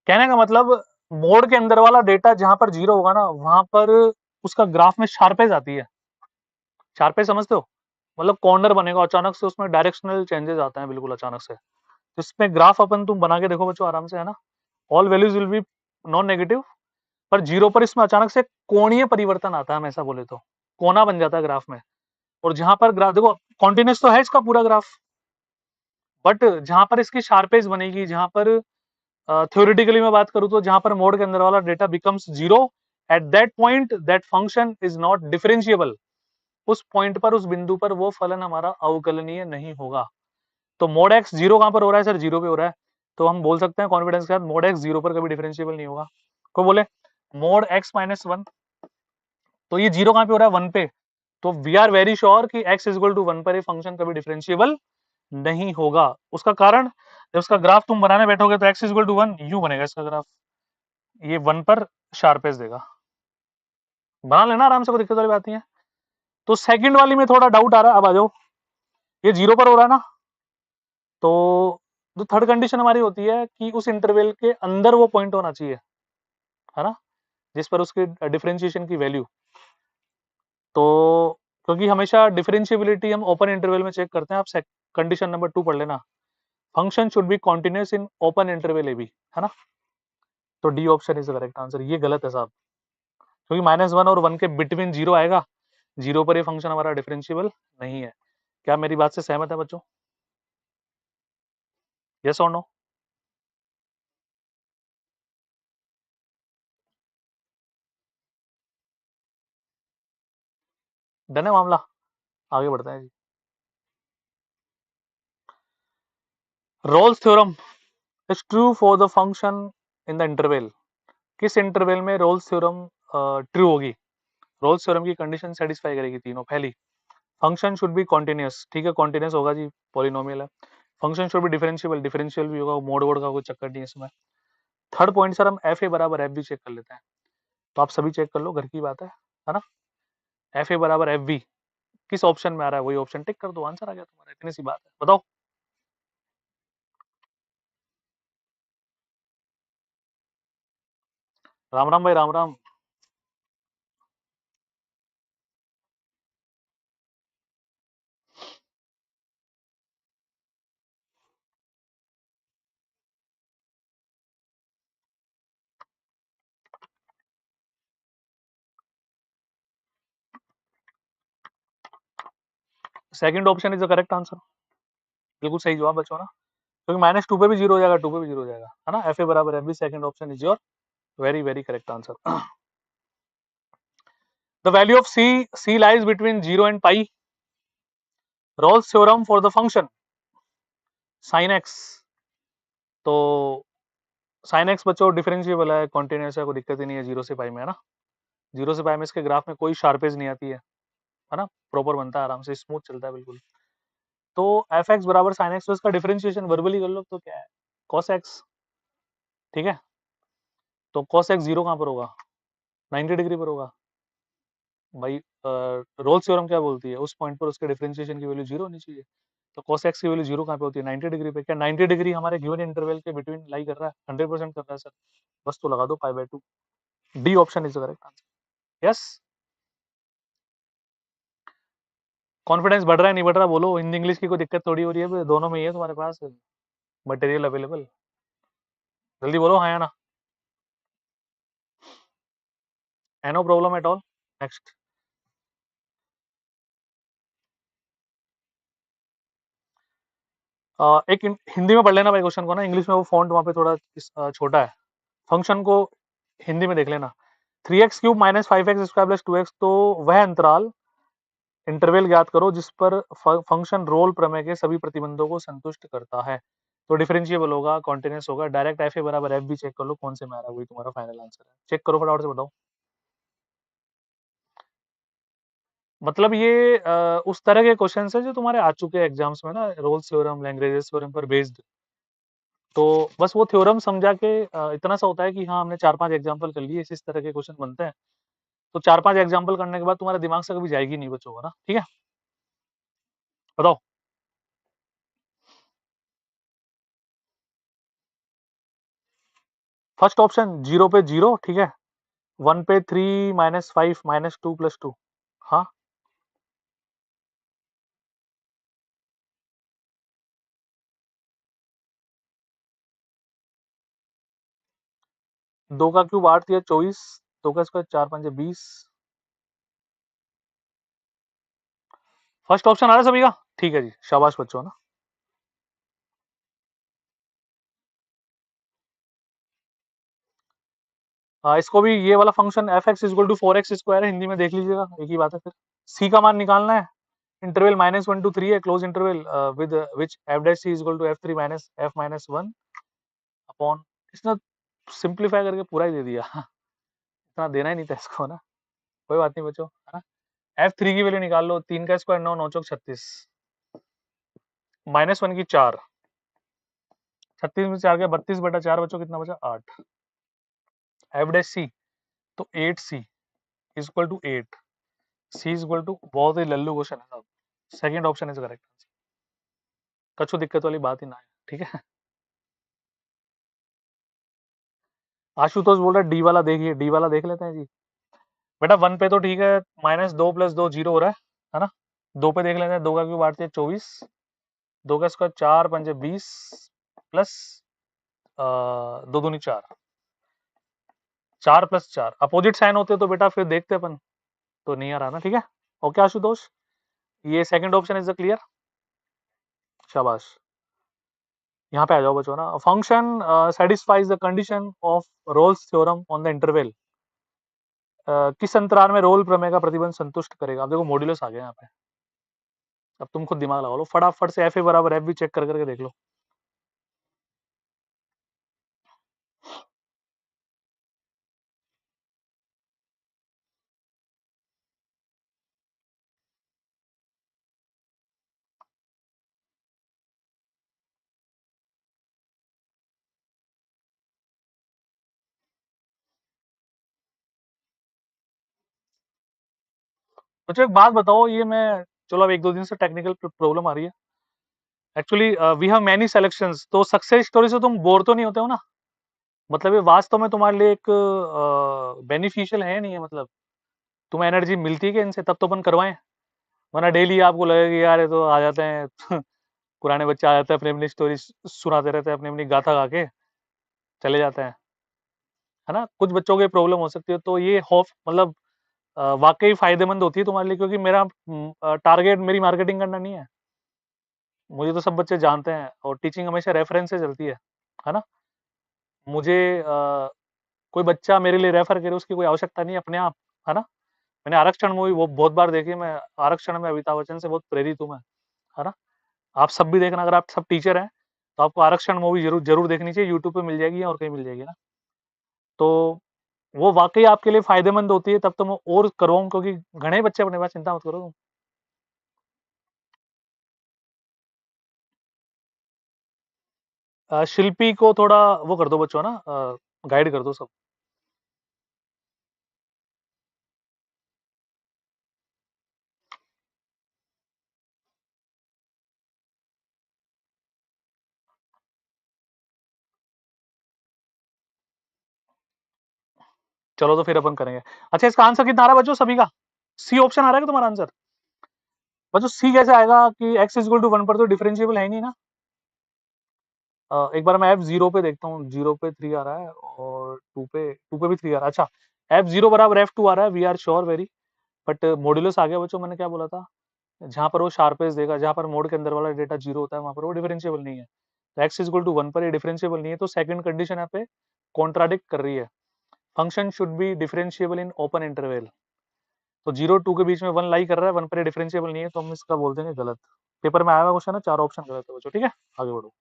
कहने का मतलब, मोड के अंदर वाला डेटा जहां पर जीरो होगा ना, वहां पर उसका ग्राफ में शार्पेज आती है, शार्पेज समझते हो, मतलब कॉर्नर बनेगा अचानक से, उसमें डायरेक्शनल चेंजेस आते हैं बिल्कुल अचानक से, तो इसमें ग्राफ अपन तुम बना के देखो बच्चों आराम से, है ना, all values will be non negative, पर जीरो पर इसमें अचानक से कोणीय परिवर्तन आता है, हम ऐसा बोले तो कोना बन जाता है ग्राफ में, और जहां पर ग्राफ देखो कॉन्टिन्यूस तो है इसका पूरा ग्राफ, बट जहां पर इसकी शार्पेज बनेगी, जहां पर थ्योरेटिकली मैं बात करूं, तो जहां पर मोड के अंदर वाला data becomes zero, at that point that function is not differentiable, उस पॉइंट पर, उस बिंदु पर वो फलन हमारा अवकलनीय नहीं होगा। तो मोड एक्स जीरो कहां पर हो रहा है सर, जीरो पे हो रहा है, तो हम बोल सकते हैं कॉन्फिडेंस के साथ, मोड एक्स जीरो पर कभी डिफरेंशिएबल नहीं होगा। कोई बोले मोड एक्स -1, तो ये जीरो कहां पे हो रहा है, 1 पे, तो वी आर वेरी श्योर कि x इज इक्वल टू 1 पर ये फंक्शन कभी डिफरेंशिएबल नहीं होगा। उसका कारण, जब उसका ग्राफ तुम बनाने बैठोगे तो x इज इक्वल टू 1 यूं बनेगा इसका ग्राफ, ये 1 पर शार्पेस देगा। बना लेना आराम से, कोई दिक्कत वाली बात नहीं है। तो सेकंड वाली में थोड़ा डाउट आ रहा है, अब आ जाओ। ये 0 पर हो रहा है ना, तो जो थर्ड कंडीशन हमारी होती है कि उस इंटरवल के अंदर वो पॉइंट होना चाहिए, है ना, जिस पर उसके डिफरेंशिएशन की वैल्यू। तो क्योंकि हमेशा डिफरेंशिएबिलिटी हम ओपन इंटरवल में चेक करते हैं, आप कंडीशन नंबर 2 पढ़ लेना, function should be continuous in open interval A B, है ना। तो D option is the correct answer. ये गलत है साहब, क्योंकि -1 और 1 के बिटवीन 0 आएगा, 0 पर ये फंक्शन हमारा डिफरेंशिएबल नहीं है। क्या मेरी बात से सहमत है बच्चों? यस और नो? डन है मामला, आगे बढ़ते हैं जी। Rolle's theorem is true for the function in the interval. किस इंटरवल में रोल्स थ्योरम ट्रू होगी? रोल्स थ्योरम की कंडीशन सेटिस्फाई करेगी तीनों। पहली, फंक्शन शुड बी कॉन्टिन्यूस, ठीक है, कॉन्टिन्यूस होगा जी, पॉलिनोमियल है। Function should be differentiable, differential भी होगा, मोड वोड का कोई चक्कर नहीं है इसमें। थर्ड पॉइंट सर, हम एफ ए बराबर एफ बी चेक कर लेते हैं, तो आप सभी चेक कर लो, घर की बात है ना। एफ ए बराबर एफ बी किस ऑप्शन में आ रहा है, वही ऑप्शन टिक कर दो, आंसर आ गया तुम्हारा, इतनी सी बात है। बताओ। राम राम भाई, Ram Ram. Second option is the correct answer, बिल्कुल सही जवाब बच्चों ना, क्योंकि -2 पे भी 0 हो जाएगा, 2 पे भी 0 हो जाएगा, है ना। एफ ए बराबर F B, second option is your very very correct answer. The value of C lies between 0 and pi. Rolle's theorem for the function sin x। तो sin x बच्चों डिफरेंशिएबल है, कॉन्टिन्यूस है, कोई दिक्कत ही नहीं है 0 से पाई में, है ना। 0 से पाई में इसके ग्राफ में कोई शार्पेज नहीं आती है ना, प्रॉपर बनता है, आराम से स्मूथ चलता है बिल्कुल। तो एफ एक्स बराबर साइन एक्स, तो इसका डिफरेंशिएशन वर्बली कर लो, तो क्या है, cos x, ठीक है। तो cos x 0 कहाँ पर होगा, 90 डिग्री पर होगा भाई। रोल्स थ्योरम क्या बोलती है, उस पॉइंट पर उसके डिफरेंशिएशन की वैल्यू 0 होनी चाहिए। तो cos x की वैल्यू 0 कहाँ पे होती है, 90 डिग्री पे। क्या 90 डिग्री हमारे गिवन इंटरवल के बिटवीन लाई कर रहा है? 100% कर रहा है सर, बस तो लगा दो π/2। D option is the correct answer. Yes. Confidence बढ़ रहा है नहीं बढ़ रहा, बोलो। हिंदी इंग्लिश की कोई दिक्कत थोड़ी हो रही है, दोनों में ही है तुम्हारे पास मटेरियल अवेलेबल। जल्दी बोलो हाँ या ना। है no problem at all. Next. एक हिंदी में पढ़ लेना भाई क्वेश्चन को ना, इंग्लिश में वो फॉन्ट वहाँ पे थोड़ा छोटा है। फंक्शन को हिंदी में देख लेना। 3x³ minus 5x² plus 2x, तो वह अंतराल इंटरवल ज्ञात करो जिस पर फंक्शन रोल प्रमेय के सभी प्रतिबंधों को संतुष्ट करता है। तो डिफरेंशिएबल होगा, कॉन्टिन्यूस होगा, डायरेक्ट एफ ए बराबर एफ बी चेक कर लो कौन से में आ रहा है, वही तुम्हारा फाइनल आंसर है। चेक करो फटाफट से बताओ। मतलब ये उस तरह के क्वेश्चन है जो तुम्हारे आ चुके हैं एग्जाम्स में ना, रोल्स थ्योरम, लैग्रेंज थ्योरम पर बेस्ड। तो बस वो थ्योरम समझा के इतना सा होता है कि हाँ हमने 4-5 एग्जाम्पल कर लिए, इस तरह के क्वेश्चन बनते हैं। तो 4-5 एग्जाम्पल करने के बाद तुम्हारे दिमाग से कभी जाएगी नहीं बच्चों को ना, ठीक है। बताओ। फर्स्ट ऑप्शन 0 पे 0, ठीक है। 1 पे 3 -5 -2 + 2। हाँ, 2 का क्यूब 8 या 24, 2 का स्क्वायर 4 5 20। फर्स्ट ऑप्शन आ रहा है सभी का, ठीक है जी, शाबाश बच्चों ना। इसको भी ये वाला function F X equal to 4x² है, हिंदी में देख लीजिएगा, एक ही बात है फिर। सी का मान निकालना है, इंटरवल -1 to 3 है, close interval with which F dash C equal to F3 minus F -1 upon, इसने सिंप्लीफाई करके पूरा ही दे दिया। इतना देना ही नहीं था इसको ना, कोई बात नहीं बच्चों, है ना। F3 की वैल्यू निकाल लो, 3 का स्क्वायर 9, 9 चौक 36, -1 की 4, 36 में 4 गया 32/4, बच्चों कितना बचा 8। एफ डैश सी, तो 8C is equal to 8, C is equal to, बहुत ही लल्लू क्वेश्चन है साहब, सेकंड ऑप्शन इज करेक्ट। कछु दिक्कत वाली बात ही ना है, ठीक है। आशुतोष बोल रहा है डी वाला देखिए, डी वाला देख लेते हैं जी। बेटा 1 पे तो ठीक है, -2 + 2 0 हो रहा है ना। 2 पे देख लेते हैं, 2 का क्यूब 8 × 24, 2 का स्क्वायर 4 × 5 = 20 प्लस 2 दूनी 4, 4 + 4 अपोजिट साइन होते तो बेटा फिर देखते अपन, तो नहीं आ रहा ना, ठीक है। ओके आशुतोष, ये सेकंड ऑप्शन इज क्लियर, शाबाश। यहाँ पे आ जाओ बच्चों ना। Function satisfies the condition of Rolle's theorem on the interval, किस अंतराल में रोल प्रमेय का प्रतिबंध संतुष्ट करेगा। अब देखो मॉड्यूलस आ गया यहाँ पे, अब तुम खुद दिमाग लगा लो फटाफट से, एफ ए बराबर एफ भी चेक कर करके देख लो। बच्चों एक बात बताओ, ये मैं, चलो अब 1-2 दिन से टेक्निकल प्रॉब्लम आ रही है actually, we have many selections, तो सक्सेस स्टोरी से तुम बोर तो नहीं होते हो ना, मतलब ये वास्तव में तुम्हारे लिए एक बेनिफिशियल है नहीं है, मतलब तुम्हें एनर्जी मिलती है कि इनसे, तब तो अपन करवाएं, वरना डेली आपको लगेगा कि यार ये तो आ जाते हैं पुराने बच्चे आ जाते हैं, अपनी अपनी स्टोरी सुनाते रहते हैं, अपनी अपनी गाथा गा के चले जाते हैं, है ना। कुछ बच्चों की प्रॉब्लम हो सकती है, तो ये होप मतलब वाकई फायदेमंद होती है तुम्हारे लिए, क्योंकि मेरा टारगेट मेरी मार्केटिंग करना नहीं है, मुझे तो सब बच्चे जानते हैं, और टीचिंग हमेशा रेफरेंस से चलती है ना। मुझे कोई बच्चा मेरे लिए रेफर करे उसकी कोई आवश्यकता नहीं है अपने आप, है ना। मैंने आरक्षण मूवी वो बहुत बार देखी है, मैं आरक्षण में अमिताभ बच्चन से बहुत प्रेरित हूँ मैं, है ना। आप सब भी देखना, अगर आप सब टीचर हैं तो आपको आरक्षण मूवी जरूर जरूर देखनी चाहिए, यूट्यूब पे मिल जाएगी और कहीं मिल जाएगी ना। तो वो वाकई आपके लिए फायदेमंद होती है, तब तो मैं और करवाऊँ, क्योंकि घने बच्चे अपने पास, चिंता मत करो तुम। शिल्पी को थोड़ा वो कर दो बच्चों ना, गाइड कर दो सब। चलो तो फिर अपन करेंगे। अच्छा इसका आंसर कितना आ रहा है बच्चों सभी का, सी ऑप्शन आ रहा है तुम्हारा आंसर। बच्चों सी कैसे आएगा कि x इक्वल टू 1 पर तो डिफरेंशिएबल है नहीं ना। एक बार मैं f0 पे देखता हूँ, 0 पे 3 आ रहा है, और 2 पे भी 3 आ रहा है। अच्छा f0 बराबर f2 आ रहा है, we are sure very, but modulus आ गया बच्चों, मैंने क्या बोला था, जहां पर वो शार्पेस देगा, जहां पर मोड के अंदर वाला डेटा 0 होता है, वहां पर वो डिफरेंशिएबल नहीं है, तो x इक्वल टू 1 पर ये डिफरेंशिएबल नहीं है, तो सेकंड कंडीशन यहाँ पे कॉन्ट्राडिक्ट कर रही है। Function should be differentiable in open interval, तो 0-2 के बीच में 1 लाई कर रहा है, 1 पर डिफरेंशिएबल नहीं है, तो हम इसका बोल देंगे गलत। पेपर में आया हुआ क्वेश्चन है, 4 ऑप्शन गलत है बच्चों, ठीक है। आगे बढ़ो,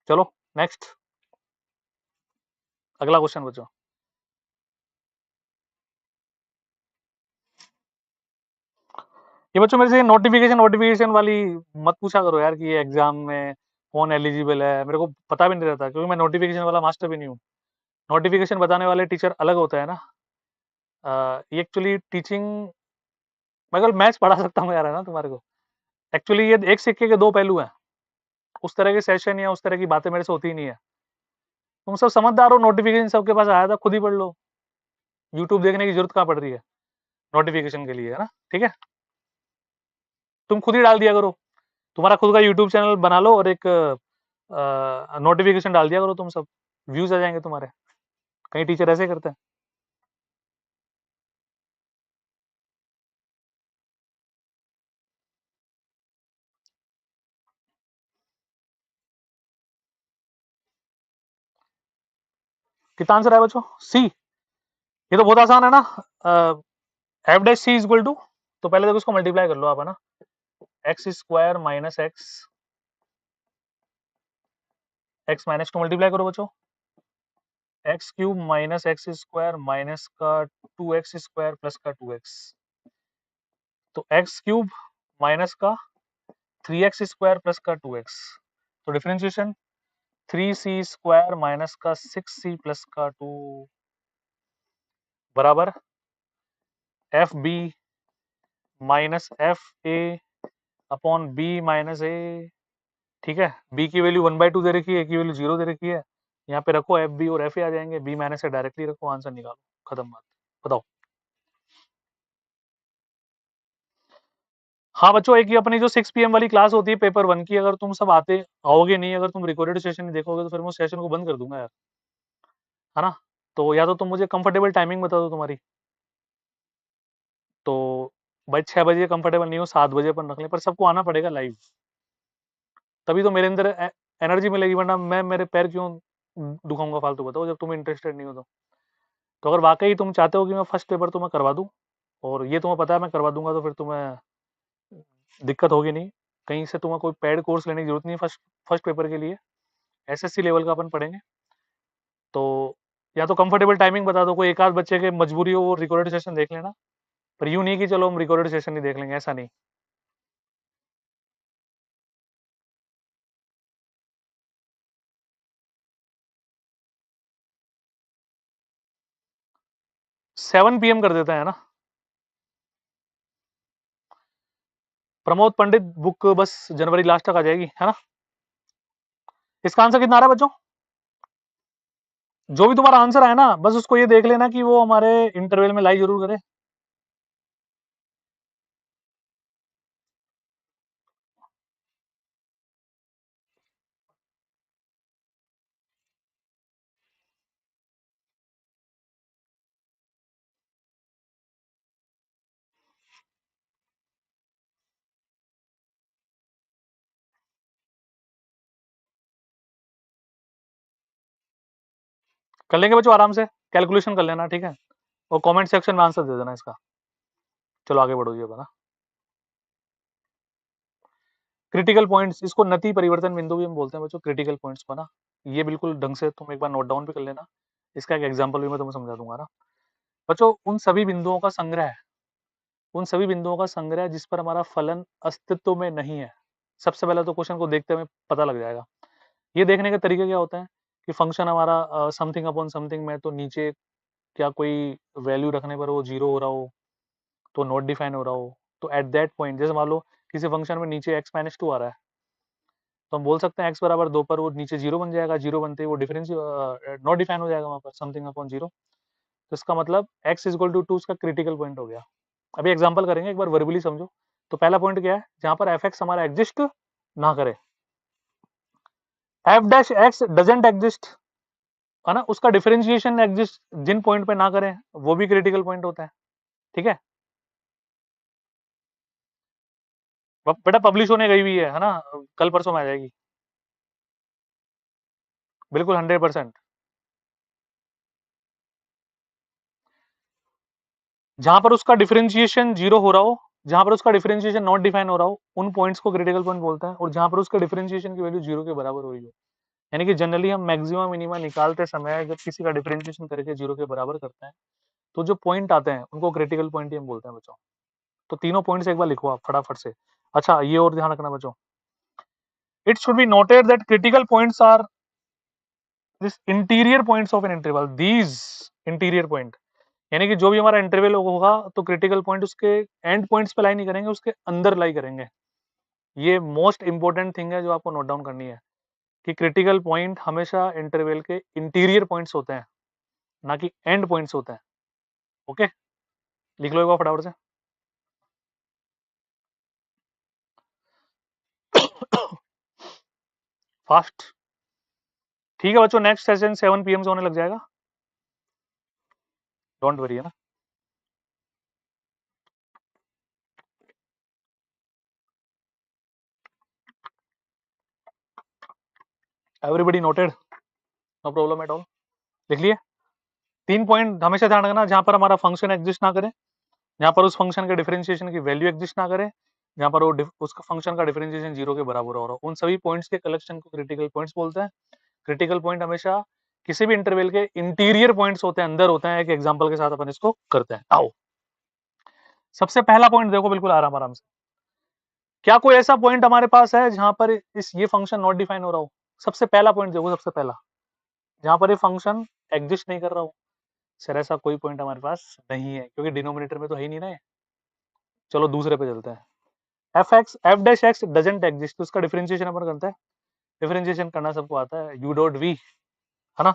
चलो नेक्स्ट, अगला क्वेश्चन बच्चों। ये बच्चों मेरे से नोटिफिकेशन नोटिफिकेशन वाली मत पूछा करो यार, कि ये एग्जाम में कौन एलिजिबल है, मेरे को पता भी नहीं रहता, क्योंकि मैं नोटिफिकेशन वाला मास्टर भी नहीं हूँ। नोटिफिकेशन बताने वाले टीचर अलग होता है ना। ये एक्चुअली टीचिंग, मैं कल मैथ्स पढ़ा सकता हूँ यार, है ना तुम्हारे को। एक्चुअली ये एक सिक्के के दो पहलू हैं, उस तरह के सेशन या उस तरह की बातें मेरे से होती ही नहीं है। तुम सब समझदार हो, नोटिफिकेशन सबके पास आया था, खुद ही पढ़ लो, यूट्यूब देखने की जरूरत कहाँ पड़ रही है नोटिफिकेशन के लिए, है ना, ठीक है। तुम खुद ही डाल दिया करो, तुम्हारा खुद का यूट्यूब चैनल बना लो, और एक नोटिफिकेशन डाल दिया करो, तुम सब व्यूज आ जाएंगे तुम्हारे। कई टीचर ऐसे करते हैं। कितना आंसर है बच्चों, सी। ये तो बहुत आसान है ना, F dash C equal to, तो पहले देखो इसको मल्टीप्लाई कर लो आप, है ना, x square minus x minus को मल्टीप्लाई करो बच्चों, x cube minus x square minus का 2x स्क्वायर प्लस का 2x, तो एक्स क्यूब माइनस का 3x स्क्वायर प्लस का 2x, तो डिफरेंशिएशन 3c स्क्वायर माइनस का 6c प्लस का 2 बराबर F b minus f a upon b minus a. ठीक है, बी की वैल्यू 1/2 दे रखी है, ए की वैल्यू 0 दे रखी है, यहाँ पे रखो एफ बी और एफ ए आ जाएंगे, बी माइनस से डायरेक्टली रखो, आंसर निकालो, खत्म बात। बताओ। हाँ बच्चों, एक ही अपनी जो 6 PM वाली क्लास होती है पेपर 1 की, अगर तुम सब आते आओगे नहीं, अगर तुम रिकॉर्डेड सेशन नहीं देखोगे तो फिर मैं सेशन को बंद कर दूंगा यार, है ना। तो या तो तुम मुझे कंफर्टेबल टाइमिंग बता दो तुम्हारी, तो भाई 6 बजे कंफर्टेबल नहीं हो 7 बजे अपन रख लें, पर सबको आना पड़ेगा लाइव, तभी तो मेरे अंदर एनर्जी मिलेगी, वरना मैं मेरे पैर क्यों दुखाऊंगा फालतू, बताओ, जब तुम इंटरेस्टेड नहीं हो तो अगर वाकई तुम चाहते हो कि मैं फर्स्ट पेपर तुम्हें करवा दूं, और ये तुम्हें पता है मैं करवा दूंगा, तो फिर तुम्हें दिक्कत होगी नहीं, कहीं से तुम्हें कोई पेड कोर्स लेने की जरूरत नहीं है फर्स्ट फर्स्ट पेपर के लिए, एसएससी लेवल का अपन पढ़ेंगे। तो या तो कंफर्टेबल टाइमिंग बता दो, कोई एक आध बच्चे के मजबूरी हो वो रिकॉर्डेड सेशन देख लेना, पर यूं नहीं कि चलो हम रिकॉर्डेड सेशन नहीं देख लेंगे, ऐसा नहीं। 7 PM कर देता है ना। प्रमोद पंडित बुक बस जनवरी लास्ट तक आ जाएगी, है ना। इसका आंसर कितना आ रहा है बच्चों, जो भी तुम्हारा आंसर आया ना, बस उसको ये देख लेना कि वो हमारे इंटरवल में लाई जरूर करे। कर लेंगे बच्चों आराम से, कैलकुलेशन कर लेना, ठीक है, और कमेंट सेक्शन में आंसर दे देना इसका। चलो आगे बढ़ो जी अब, है ना। क्रिटिकल पॉइंट्स, इसको नति परिवर्तन बिंदु भी हम बोलते हैं बच्चों, क्रिटिकल पॉइंट्स को ना, ये बिल्कुल ढंग से तुम एक बार नोट डाउन भी कर लेना, इसका एक एग्जांपल भी मैं तुम्हें समझा दूंगा ना। बच्चों उन सभी बिंदुओं का संग्रह है, उन सभी बिंदुओं का संग्रह जिस पर हमारा फलन अस्तित्व में नहीं है। सबसे पहले तो क्वेश्चन को देखते हुए पता लग जाएगा। ये देखने का तरीका क्या होता है कि फंक्शन हमारा समथिंग अपॉन समथिंग में, तो नीचे क्या कोई वैल्यू रखने पर वो जीरो हो रहा हो, तो नॉट डिफाइन हो रहा हो, तो एट दैट पॉइंट, जैसे मान लो किसी फंक्शन में नीचे x माइनस 2 आ रहा है, तो हम बोल सकते हैं x बराबर 2 पर वो नीचे जीरो बन जाएगा, जीरो बनते ही वो डिफरेंस नॉट डिफाइन हो जाएगा वहां पर, समथिंग अपॉन जीरो, तो इसका मतलब x इक्वल टू 2 उसका क्रिटिकल पॉइंट हो गया। अभी एग्जांपल करेंगे, एक बार वर्बली समझो। तो पहला पॉइंट क्या है, जहां पर एफ एक्स हमारा एग्जिस्ट ना करे, F dash x doesn't exist, है ना, उसका डिफरेंशिएशन एग्जिस्ट जिन पॉइंट पे ना करें वो भी क्रिटिकल पॉइंट होता है। ठीक है, बेटा पब्लिश होने गई हुई है ना, कल परसों में आ जाएगी, बिल्कुल 100%। जहां पर उसका डिफरेंशिएशन जीरो हो रहा हो, जहां पर उसका डिफरेंशिएशन नॉट डिफाइन हो रहा हो, उन पॉइंट्स को क्रिटिकल पॉइंट बोलते हैं, और जहां पर उसका डिफरेंशिएशन की वैल्यू जीरो के बराबर हो रही हो, यानी कि जनरली हम मैक्सिमा मिनिमा निकालते समय जब किसी का डिफरेंशिएशन करके जीरो के बराबर करते हैं, तो जो पॉइंट आते हैं उनको क्रिटिकल पॉइंट ही हम बोलते हैं बच्चों। तो तीनों पॉइंट्स एक बार लिखो आप फटाफट से। अच्छा ये और ध्यान रखना बच्चों, it should be noted that critical points are this interior points of an interval, these interior point, यानी कि जो भी हमारा इंटरवल होगा तो क्रिटिकल पॉइंट उसके एंड पॉइंट्स पे लाई नहीं करेंगे, उसके अंदर लाई करेंगे। ये मोस्ट इंपॉर्टेंट थिंग है जो आपको नोट डाउन करनी है, कि क्रिटिकल पॉइंट हमेशा इंटरवल के इंटीरियर पॉइंट्स होते हैं, ना कि एंड पॉइंट्स होते हैं। ओके, लिख लो एक बार फटाफट से। फास्ट, ठीक है बच्चों, नेक्स्ट सेशन 7 PM से होने लग जाएगा, डोंट वरी, है ना। Everybody noted, no problem at all, लिख लिए। 3 पॉइंट हमेशा ध्यान रखना, जहां पर हमारा फंक्शन एग्जिस्ट ना करे, जहां पर उस फंक्शन के डिफरेंशिएशन की वैल्यू एग्जिस्ट ना करे, जहां पर वो उसका फंक्शन का डिफरेंशिएशन जीरो के बराबर हो रहा हो, उन सभी पॉइंट्स के कलेक्शन को क्रिटिकल पॉइंट्स बोलते हैं। क्रिटिकल पॉइंट हमेशा किसी भी इंटरवल के इंटीरियर पॉइंट्स होते हैं, अंदर होते हैं। एक एग्जांपल के साथ अपन इसको करते हैं। आओ, सबसे पहला पॉइंट देखो, बिल्कुल आराम आराम से। क्या कोई ऐसा पॉइंट हमारे पास है जहां पर इस ये फंक्शन नॉट डिफाइन हो रहा हो? सबसे पहला पॉइंट देखो, सबसे पहला जहां पर ये फंक्शन एग्जिस्ट नहीं कर रहा हो। सर ऐसा कोई पॉइंट हमारे पास नहीं है, क्योंकि डिनोमिनेटर में तो है ही नहीं ना। चलो दूसरे पे चलते हैं। F dash x doesn't exist, तो उसका डिफरेंशिएशन अपन करते हैं। डिफरेंशिएशन करना सबको आता है, यू डॉट वी, है ना।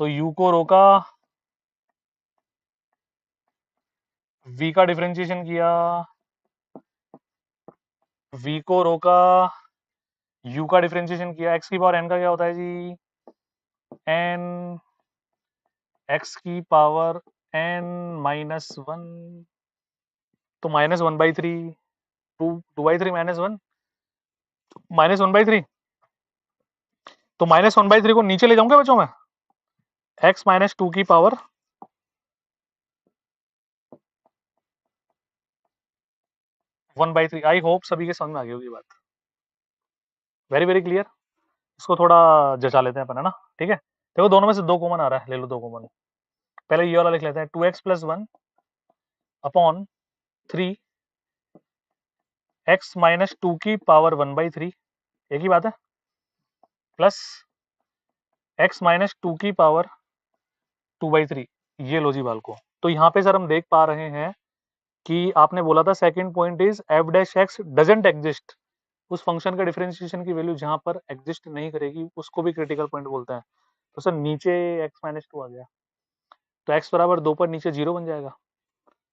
तो यू को रोका, वी का डिफरेंशिएशन किया, वी को रोका, यू का डिफरेंशिएशन किया। एक्स की पावर एन का क्या होता है जी? एन, एक्स की पावर एन माइनस वन, तो minus one by three, to by three minus one, minus one by three. तो माइनस वन बाई थ्री को नीचे ले जाऊंगा बच्चों में, एक्स माइनस टू की power one by three. I hope सभी के समझ में आ गई होगी बात। Very very clear. इसको थोड़ा जचा लेते हैं अपन, है ना। ठीक है, देखो दोनों में से दो कॉमन आ रहा है, ले लो दो कॉमन। पहले ये वाला लिख लेते हैं, two x plus one upon three x minus two की पावर वन बाई थ्री, एक ही बात है, प्लस एक्स माइनस टू की पावर टू बाई थ्री। ये लो जी बाल को। तो यहाँ पे सर हम देख पा रहे हैं कि आपने बोला था second point is F dash x doesn't exist. उस फंक्शन का डिफरेंशिएशन की वैल्यू जहां पर एग्जिस्ट नहीं करेगी उसको भी क्रिटिकल पॉइंट बोलते हैं। तो सर नीचे एक्स माइनस टू आ गया, तो एक्स बराबर दो पर नीचे जीरो बन जाएगा,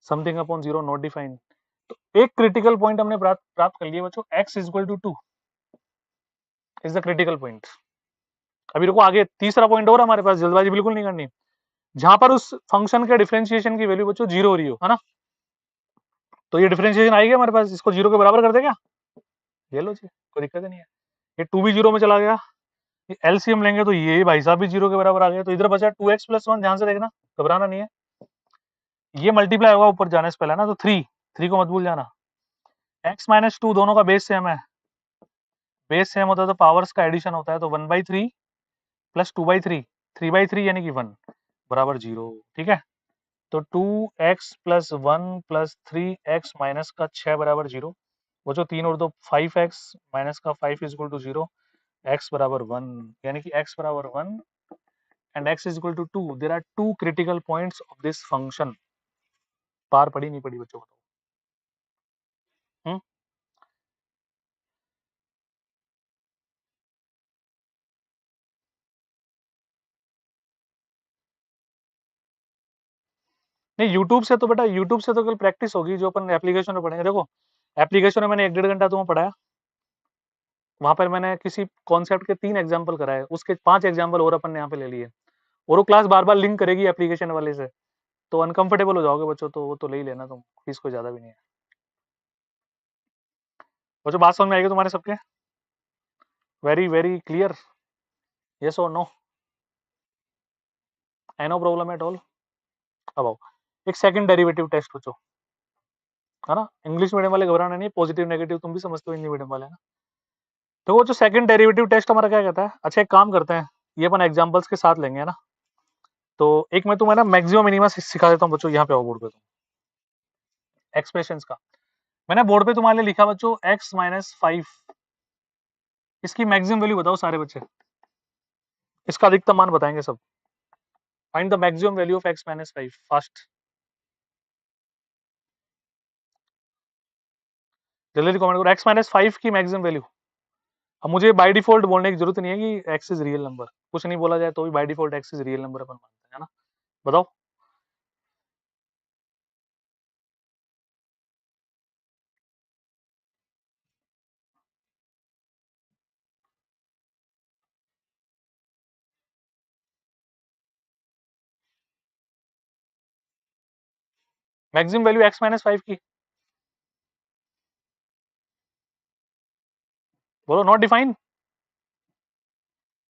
something upon zero not defined. तो एक क्रिटिकल पॉइंट हमने प्राप्त कर लिया बच्चों, X is equal to two is the critical point. अभी रुको, आगे तीसरा पॉइंट और हमारे पास, जल्दबाजी बिल्कुल नहीं करनी। जहां पर उस फंक्शन के डिफरेंशिएशन की वैल्यू बच्चों जीरो हो रही हो, है ना। तो ये डिफरेंशिएशन आएगी हमारे पास, इसको जीरो के बराबर कर दे क्या? ये लो जी, कोई दिक्कत नहीं है। ये टू भी जीरो में चला गया, एलसीएम लेंगे तो ये भाई साहब भी जीरो के बराबर आ गया। तो इधर बचा टू एक्स प्लस वन, ध्यान से देखना, घबराना नहीं है। ये मल्टीप्लाई होगा ऊपर जाने से पहले ना, तो थ्री, थ्री को मत भूल जाना। एक्स माइनस टू दोनों का बेस सेम है, बेस सेम होता है तो पावर्स का एडिशन होता है। तो one by three plus two by three, three by three यानी कि वन बराबर जीरो। ठीक है, तो two x plus one plus three x minus का छः बराबर जीरो। वो जो तीन और दो, फाइव एक्स माइनस का five is equal to zero, x बराबर वन, यानी कि एक्स बराबर one and x is equal to 2, there are two critical points of this function। पार पड़ी नहीं पड़ी बच्चों को? हम्म, नहीं यूट्यूब से तो बेटा, यूट्यूब से तो कल प्रैक्टिस होगी, जो अपन एप्लीकेशन में पढ़ेंगे। देखो एप्लीकेशन में मैंने एक डेढ़ घंटा तुम्हें पढ़ाया, वहां पर मैंने किसी कॉन्सेप्ट के तीन एग्जाम्पल कराए, उसके पांच एग्जाम्पल और अपन ने यहाँ पे ले लिए, और वो क्लास बार बार लिंक करेगी एप्लीकेशन वाले से, तो अनकंफर्टेबल हो जाओगे बच्चों, तो वो तो ले ही लेना तुम, फीस कोई ज्यादा भी नहीं है। बच्चों बात समझ में आएगी तुम्हारे सबके? वेरी वेरी क्लियर, यस और no? No problem at all? अब आओ, एक सेकंड डेरिवेटिव टेस्ट बच्चों, है ना। इंग्लिश मीडियम वाले घबराना नहीं, पॉजिटिव नेगेटिव तुम भी समझते हो हिंदी मीडियम वाले, ना। तो वो जो सेकंड डेरिवेटिव टेस्ट हमारा क्या कहता है? अच्छा एक काम करते हैं, ये अपन एग्जांपल्स के साथ लेंगे, है ना। तो एक मैं तुम्हें ना मैक्सिमम मिनिमम सिखा देता हूँ बच्चों, यहाँ पे आओ बोर्ड पे तुम, एक्सप्रेशंस का। मैंने बोर्ड पे तुम्हारे लिए लिखा बच्चों एक्स माइनस फाइव, इसकी मैक्सिमम वैल्यू बताओ सारे बच्चे, इसका अधिकतम मान बताएंगे सब। Find the maximum value of x minus five, fast, जल्दी जल्दी कमेंट करो, एक्स माइनस फाइव की मैक्सिमम वैल्यू। अब मुझे बाय डिफॉल्ट बोलने की जरूरत नहीं है कि एक्स इज रियल नंबर, कुछ नहीं बोला जाए तो भी by default x is real number अपन मानते हैं, है ना। बताओ। Maximum value x minus five की, बोलो नॉट डिफाइन।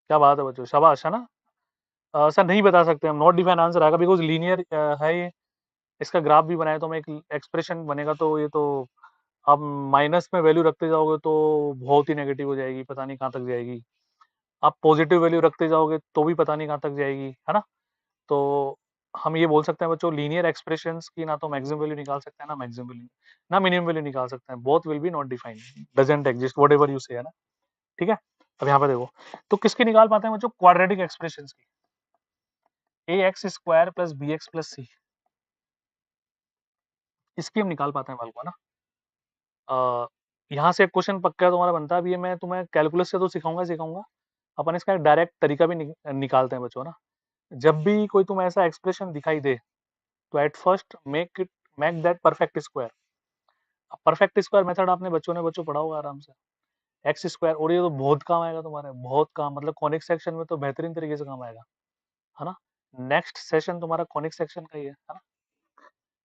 क्या बात है बच्चों, शाबाश, है ना। सर नहीं बता सकते हम, नॉट डिफाइन आंसर आएगा, बिकॉज लीनियर है ये। इसका ग्राफ भी बनाया तो मैं, एक एक्सप्रेशन बनेगा, तो ये तो आप माइनस में वैल्यू रखते जाओगे तो बहुत ही नेगेटिव हो जाएगी, पता नहीं कहाँ तक जाएगी। आप पॉजिटिव वैल्यू रखते जाओगे तो भी पता नहीं कहाँ तक जाएगी, है ना? तो हम ये बोल सकते हैं बच्चों, लीनियर एक्सप्रेशंस की ना तो मैक्सिमम वैल्यू निकाल सकते हैं, ना मैक्सिमम वैल्यू, ना मिनिमम वैल्यू निकाल सकते हैं। Both will be not defined, doesn't exist, whatever you से, है ना? ठीक है? अब यहाँ पे देखो, तो किसकी निकाल पाते हैं बच्चों? क्वाड्रेटिक एक्सप्रेशंस की। ax square plus bx plus c, इसकी हम निकाल पाते हैं वैल्यू, है ना? यहाँ से एक क्वेश्चन पक्का तुम्हारा बनता है। अब ये मैं तुम्हें कैलकुलस से तो सिखाऊंगा, अपन इसका एक डायरेक्ट तरीका भी निकालते हैं बच्चों, ना? जब भी कोई तुम्हें ऐसा एक्सप्रेशन दिखाई दे, तो at first make that perfect square. Perfect square method आपने बच्चों पढ़ा होगा आराम से, एक्स स्क्वायर, और ये तो बहुत काम आएगा तुम्हारे, बहुत काम, मतलब कॉनिक सेक्शन में तो बेहतरीन तरीके से काम आएगा, है ना? नेक्स्ट सेशन तुम्हारा कॉनिक सेक्शन का ही है ना?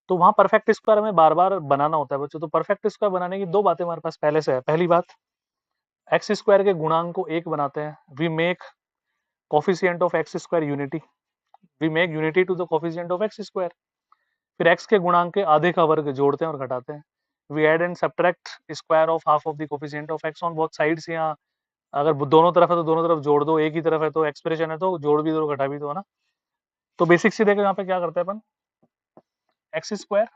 तो वहां परफेक्ट स्क्वायर हमें बार बार बनाना होता है बच्चों। तो परफेक्ट स्क्वायर बनाने की दो बातें हमारे पास पहले से है। पहली बात, एक्स स्क्वायर के गुणांक को एक बनाते हैं, we make coefficient of x square unity, we make unity to the coefficient of x square. फिर एक्स के गुणांक के आधे का वर्ग जोड़ते हैं और घटाते हैं, we add and subtract square of half of the coefficient of x on both sides. यहाँ अगर दोनों तरफ है तो दोनों तरफ जोड़ दो, एक ही तरफ है तो एक्सप्रेशन है तो जोड़ भी दो घटा भी दो, है ना? तो बेसिक से देखो यहाँ पे क्या करते हैं अपन, एक्स स्क्वायर,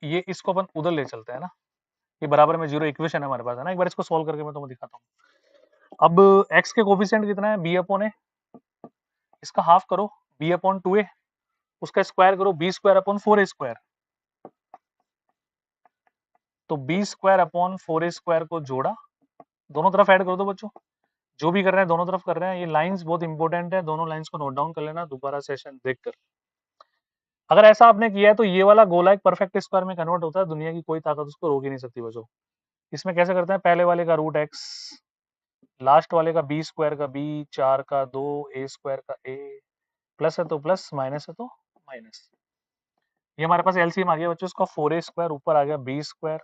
ये इसको अपन उधर ले चलते हैं ना, ये बराबर में जीरो इक्वेशन है हमारे पास, है ना? एक बार इसको सॉल्व करके मैं तुम्हें दिखाता हूँ। अब एक्स के कोफिशिएंट कितना है? बी अपॉन ए, इसका हाफ करो, बी अपॉन टू ए, उसका स्क्वायर करो, B square upon four a square. तो B square upon four a square को जोड़ा, दोनों तरफ ऐड कर दो बच्चों। जो भी कर रहे हैं दोनों तरफ कर रहे हैं। ये लाइंस बहुत इंपॉर्टेंट है, दोनों लाइंस को नोट डाउन कर लेना दोबारा सेशन देखकर। अगर ऐसा आपने किया है तो ये वाला गोला एक परफेक्ट स्क्वायर में कन्वर्ट होता है, दुनिया की कोई ताकत उसको रोक ही नहीं सकती बच्चों। इसमें कैसे करते हैं, पहले वाले का रूट एक्स, लास्ट वाले का बी स्क्वायर का बी, चार का दो, ए स्क्वायर का ए, प्लस है तो प्लस, माइनस है तो माइनस। ये हमारे पास एलसीएम आ गया बच्चों, इसका फोर ए स्क्वायर, ऊपर आ गया बी स्क्वायर।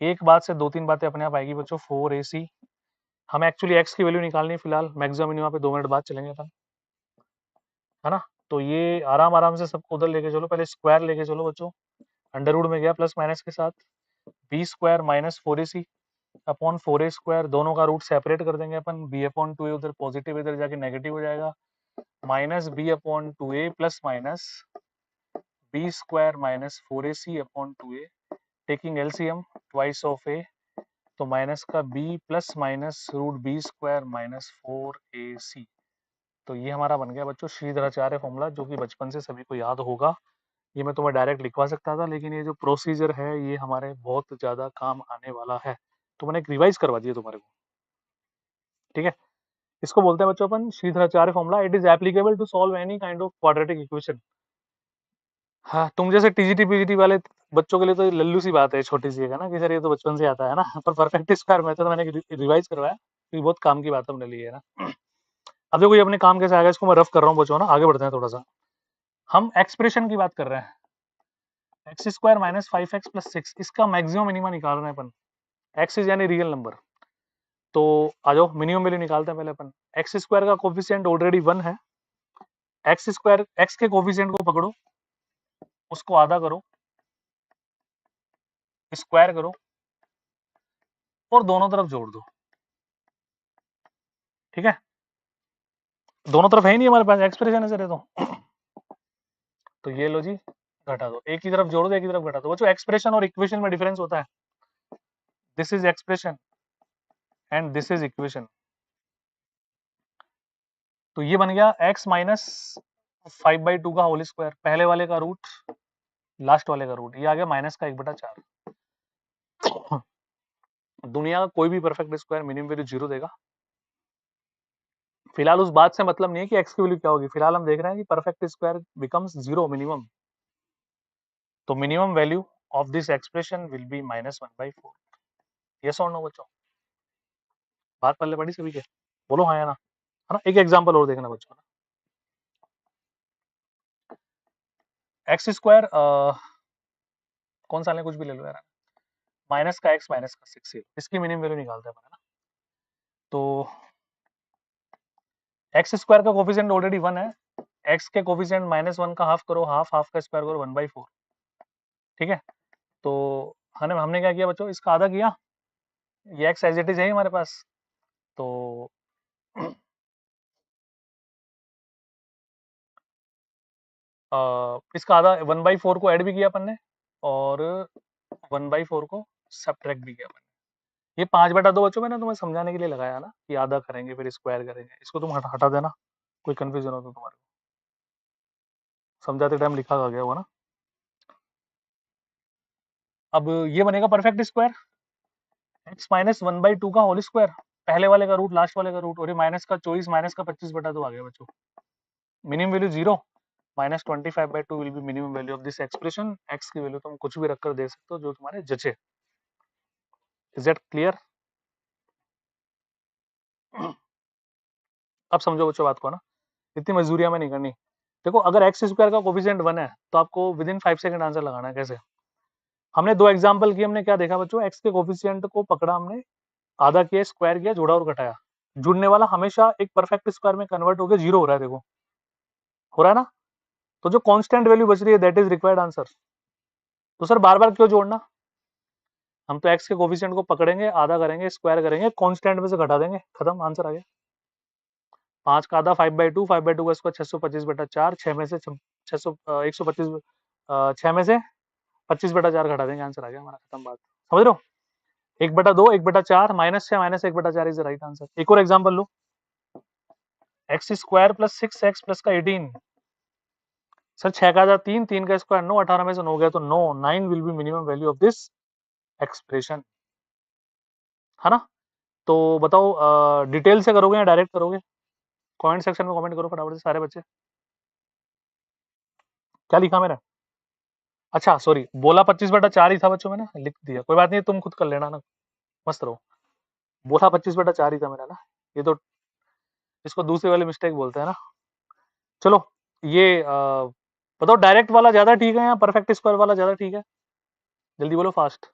एक बात से दो तीन बातें अपने आप आएगी बच्चों, फोर ए सी। हमें एक्चुअली एक्स की वैल्यू निकालनी है फिलहाल, मैक्सिमम मिनिमम पे 2 मिनट बाद चलेंगे अपन, है ना? तो ये आराम आराम से सबको उधर लेके चलो, पहले स्क्वायर लेके चलो बच्चों, अंडर रूट में गया प्लस माइनस के साथ, b square minus four A C upon four a square, दोनों का रूट सेपरेट कर देंगे अपन, बी अपॉन टू ए उधर पॉजिटिव, इधर जाके नेगेटिव हो जाएगा, minus b upon two a plus minus b square minus four A C upon two a, taking LCM twice of a, तो माइनस का b plus minus root B square minus four ए c. तो ये हमारा बन गया बच्चों Shridharacharya formula, जो कि बचपन से सभी को याद होगा। ये मैं तुम्हें डायरेक्ट लिखवा सकता था, लेकिन ये जो प्रोसीजर है ये हमारे बहुत ज्यादा काम आने वाला है, तो मैंने एक रिवाइज करवा दिया तुम्हारे को, ठीक है? इसको बोलते हैं बच्चों अपन Shridharacharya formula. It is applicable to solve any kind of quadratic equation. हाँ, तुम जैसे टीजीटी पीजीटी वाले बच्चों के लिए तो लल्लू सी बात है, छोटी सी है ना, कि सर ये तो बचपन से आता है ना, पर परफेक्ट स्क्वायर मेथड मैंने रिवाइज करवाया, ये बहुत काम की बात हमने ली है ना। अब देखो ये अपने काम कैसे आएगा, इसको मैं रफ कर रहा हूँ बच्चों ना, आगे बढ़ते हैं थोड़ा सा। हम एक्सप्रेशन की बात कर रहे हैं, x square minus five x plus six, इसका मैक्सिमम मिनिमम निकाल रहे हैं अपन। एक्स इज यानी रियल नंबर, तो आ जाओ मिनिमम वैल्यू निकालते हैं पहले अपन। एक्स स्क्वायर का कोफिशिएंट ऑलरेडी 1 है, एक्स स्क्वायर एक्स के कोफिशिएंट को पकड़ो, उसको आधा करो, स्क्वायर करो और दोनों तरफ जोड़ दो, ठीक है? दोनों तरफ है ही नहीं हमारे पास, एक्सप्रेशन है सर तो ये लो जी, घटा दो, एक की तरफ जोड़ दो एक की तरफ घटा दो बच्चों। एक्सप्रेशन और इक्वेशन में डिफरेंस होता है, this is expression and this is equation. तो ये बन गया x minus five by two का होल स्क्वायर, पहले वाले का रूट लास्ट वाले का रूट, ये आ गया माइनस का एक बटा चार। दुनिया का कोई भी perfect square minimum value zero देगा। फिलहाल उस बात से मतलब नहीं है कि एक्स की वैल्यू क्या होगी, फिलहाल हम देख रहे हैं कि perfect square becomes zero minimum, तो minimum value of this expression will be minus one by four. Yes और नो बच्चों? बात पहले पड़ी सभी के, बोलो हाँ या ना, है ना? एक एग्जांपल और देखना बच्चों, एक्स स्क्वायर कौन सा लें, कुछ भी ले लो यार, माइनस का एक्स माइनस का सिक्स, इसकी मिनिमम वैल्यू निकालते हैं अपन, है ना? तो एक्स स्क्वायर का कोफिशिएंट ऑलरेडी 1 है, एक्स के कोफिशिएंट माइनस वन का हाफ करो, हाफ हाफ का स्क्वायर करो, 1/4, ठीक है? तो हमने क्या किया बच्चों, इसका आधा किया, ये एक्स एज इट इज है हमारे पास, इसका आधा 1/4 को ऐड भी किया अपन ने और 1/4 को सब्ट्रैक्ट भी किया अपन ने। ये 5/2 बच्चों मैंने तुम्हें समझाने के लिए लगाया ना कि आधा करेंगे फिर स्क्वायर करेंगे, इसको तुम हटा देना, कोई कंफ्यूजन हो तो तुम्हारे को समझाते टाइम लिखा गया होगा ना। अब ये बनेगा परफेक्ट स्क्वायर, x माइनस 1/2 का होल स्क्वायर, पहले वाले का रूट लास्ट वाले का रूट, और ये माइनस का 24 माइनस का 25/2 आ गया बच्चों। Minimum value 0 minus 25/2 will be minimum value of this expression. x की वैल्यू तुम कुछ भी रखकर दे सकते हो जो तुम्हारे जचे। Is that clear? अब समझो बच्चों बात को ना, इतनी मजदूरियां में नहीं करनी। देखो अगर एक्स स्क्वायर का कोफिशिएंट 1 है तो आपको विद इन 5 सेकंड आंसर लगाना है। कैसे? हमने दो एग्जांपल किए, हमने क्या देखा बच्चों, एक्स के कोफिशिएंट को पकड़ा हमने, आधा किया, स्क्वायर किया, जोड़ा और घटाया। जुड़ने वाला हमेशा एक परफेक्ट स्क्वायर में कन्वर्ट होकर 0 हो रहा है, देखो हो रहा है ना। तो जो कांस्टेंट वैल्यू बच रही है दैट इज रिक्वायर्ड आंसर। तो सर बार बार क्यों जोड़ना, हम तो एक्स के कोफिशिएंट को पकड़ेंगे, आधा करेंगे, स्क्वायर करेंगे, कांस्टेंट में से घटा देंगे, खत्म, आंसर आ गया। 5 का आधा 5/2, 5/2 का स्क्वायर 625/4, 6 में से 600 125, 6 में से 25/4 घटा देंगे, आंसर आ गया हमारा, खत्म बात। समझ रहे हो? 1/2, 1/4, -6 minus 1/4 is the right answer. एक और एग्जांपल लो, x square plus 6x plus का 18। सर 6 का आधा 3, 3 का स्क्वायर 9, 18 में से 9 गया तो 9, 9 will be minimum value of this expression, है ना। तो बताओ डिटेल से करोगे या डायरेक्ट करोगे? कमेंट सेक्शन में कमेंट करो फटाफट से सारे बच्चे। क्या लिखा मेरा? अच्छा सॉरी, बोला 25/4 ही था बच्चों, मैंने लिख दिया, कोई बात नहीं, तुम खुद कर लेना ना, मस्त रहो। बोला 25/4 ही था मेरा ना, ये तो इसको दूसरे वाले मिस्टेक बोलते हैं ना। चलो ये बताओ डायरेक्ट वाला ज्यादा ठीक है या परफेक्ट स्क्वायर वाला ज्यादा ठीक है? जल्दी बोलो फास्ट।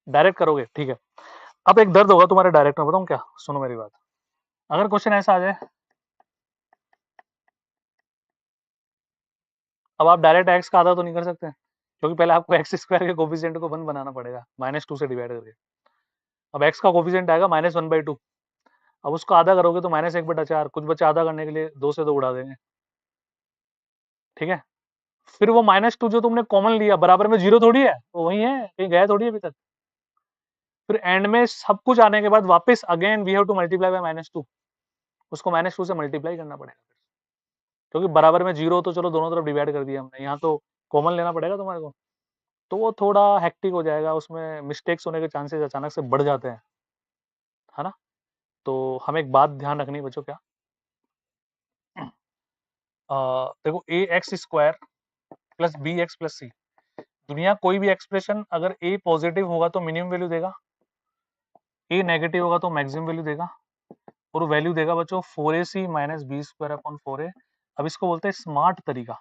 डायरेक्ट करोगे, ठीक है। अब एक दर्द होगा तुम्हारे डायरेक्ट में, बताऊं क्या, सुनो मेरी बात। अगर क्वेश्चन ऐसा आ जाए, अब आप डायरेक्ट एक्स का आधा तो नहीं कर सकते क्योंकि पहले आपको एक्स स्क्वायर के कोफिशिएंट को 1 बनाना पड़ेगा, -2 से डिवाइड करके। अब एक्स का कोफिशिएंट आएगा -1/2, अब उसको आधा करोगे तो -1/4, कुछ बच्चे आधा करने के लिए 2 से 2 उड़ा देंगे, ठीक है। फिर वो -2 जो तुमने कॉमन लिया बराबर में 0 थोड़ी है, वो वही है, कहीं गया थोड़ी है अभी तक। फिर एंड में सब कुछ आने के बाद वापस again we have to multiply by -2, उसको -2 से मल्टीप्लाई करना पड़ेगा क्योंकि बराबर में 0 तो चलो दोनों तरफ डिवाइड कर दिया हमने, यहाँ तो कॉमन लेना पड़ेगा तुम्हारे को। तो वो थोड़ा हेक्टिक हो जाएगा, उसमें मिस्टेक्स होने के चांसेस अचानक से बढ़ जाते हैं, है ना। तो हमें एक बात ध्यान रखनी है बच्चों, क्या देखो a x square plus b x plus c, दुनिया कोई भी एक्सप्रेशन अगर ए पॉजिटिव होगा तो मिनिमम वैल्यू देगा, ए नेगेटिव होगा तो मैक्सिमम वैल्यू देगा, और वैल्यू देगा बच्चों 4ac minus b square upon 4a। अब इसको बोलते हैं स्मार्ट तरीका,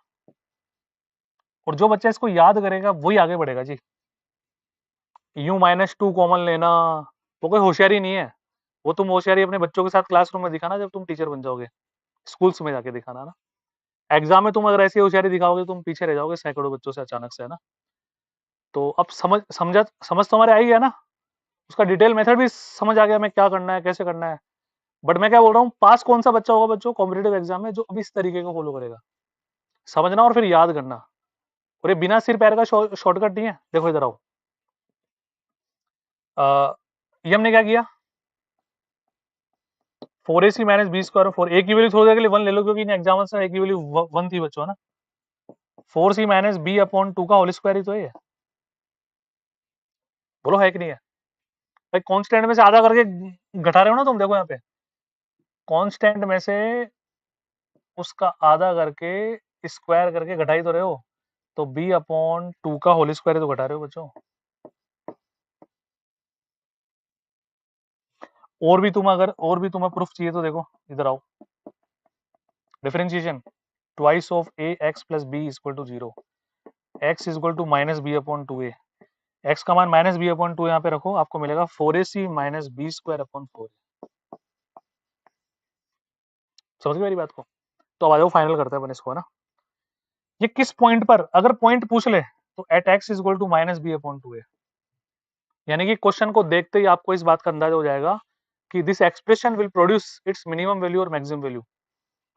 और जो बच्चा इसको याद करेगा वही आगे बढ़ेगा जी। यू -2 कॉमन लेना वो कोई होशियारी नहीं है, वो तुम होशियारी अपने बच्चों के साथ क्लासरूम में दिखाना जब तुम टीचर बन जाओगे, स्कूल्स में जाके दिखाना ना। एग्जाम में तुम अगर ऐसी होशियारी दिखाओगे तुम पीछे रह जाओगे सैकड़ों बच्चों से अचानक से, है ना। तो अब समझ तो हमारे आई गया ना, उसका डिटेल मेथड भी समझ आ गया, मैं क्या करना है कैसे करना है। बट मैं क्या बोल रहा हूँ, पास कौन सा बच्चा होगा बच्चों कॉम्पिटेटिव एग्जाम में जो अब इस तरीके को फॉलो करेगा, समझना और फिर याद करना, और ये बिना सिर पैर का शॉर्टकट नहीं है। देखो इधर आओ, ये हमने क्या किया, 4ac माइनस बी स्क्वायर, 4 ए की वैल्यू थोड़ी देर के लिए 1 ले लो क्योंकि एग्जाम्पल से ए की वैल्यू 1 थी बच्चों, है ना। 4c माइनस बी अपॉन 2 का होल स्क्वायर ही तो है, बोलो है कि नहीं है भाई। कांस्टेंट में से आधा करके घटा रहे हो ना तुम, देखो यहाँ पे कांस्टेंट में से उसका आधा करके स्क्वायर करके घटाई तो रहे हो, तो बी अपॉन 2 का होल स्क्वायर तो घटा रहे हो बच्चों। और भी तुम्हें प्रूफ चाहिए तो देखो इधर आओ, differentiation twice of a x plus b equal to 0, x equal to minus b upon 2a, x का मान माइनस बी अपॉन 2 यहाँ पे रखो, आपको मिलेगा 4ac minus b square upon 4। समझ गए मेरी बात को? तो अब आ जाओ फाइनल करते हैं अपन इसको, है ना। ये किस पॉइंट पर, अगर पॉइंट पूछ ले तो at x equal to minus b upon 2a, यानी कि क्वेश्चन को देखते ही आपको इस बात का अंदाजा हो जाएगा कि this expression will produce it's minimum value और मैक्सिमम वैल्यू,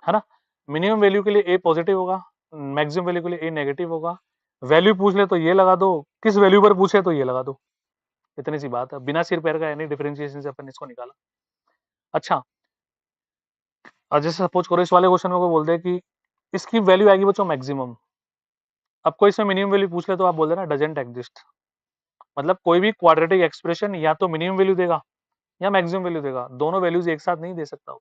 है ना। मिनिमम वैल्यू के लिए ए पॉजिटिव होगा, मैक्सिमम वैल्यू के लिए ए नेगेटिव होगा। वैल्यू पूछ ले तो ये लगा दो, किस वैल्यू पर पूछे तो ये लगा दो, इतनी सी बात है, बिना सिर पैर का यानी डिफरेंशिएशन से अपन इसको निकाला। अच्छा, और जैसे सपोज करो इस वाले क्वेश्चन में को बोलते हैं कि इसकी वैल्यू आएगी बच्चों मैक्सिमम। अब कोई इसमें मिनिमम वैल्यू पूछ ले तो आप बोल देना डजंट एग्जिस्ट। मतलब कोई भी क्वाड्रेटिक एक्सप्रेशन या तो मिनिमम वैल्यू देगा या मैक्सिमम वैल्यू देगा, दोनों वैल्यूज एक साथ नहीं दे सकता वो।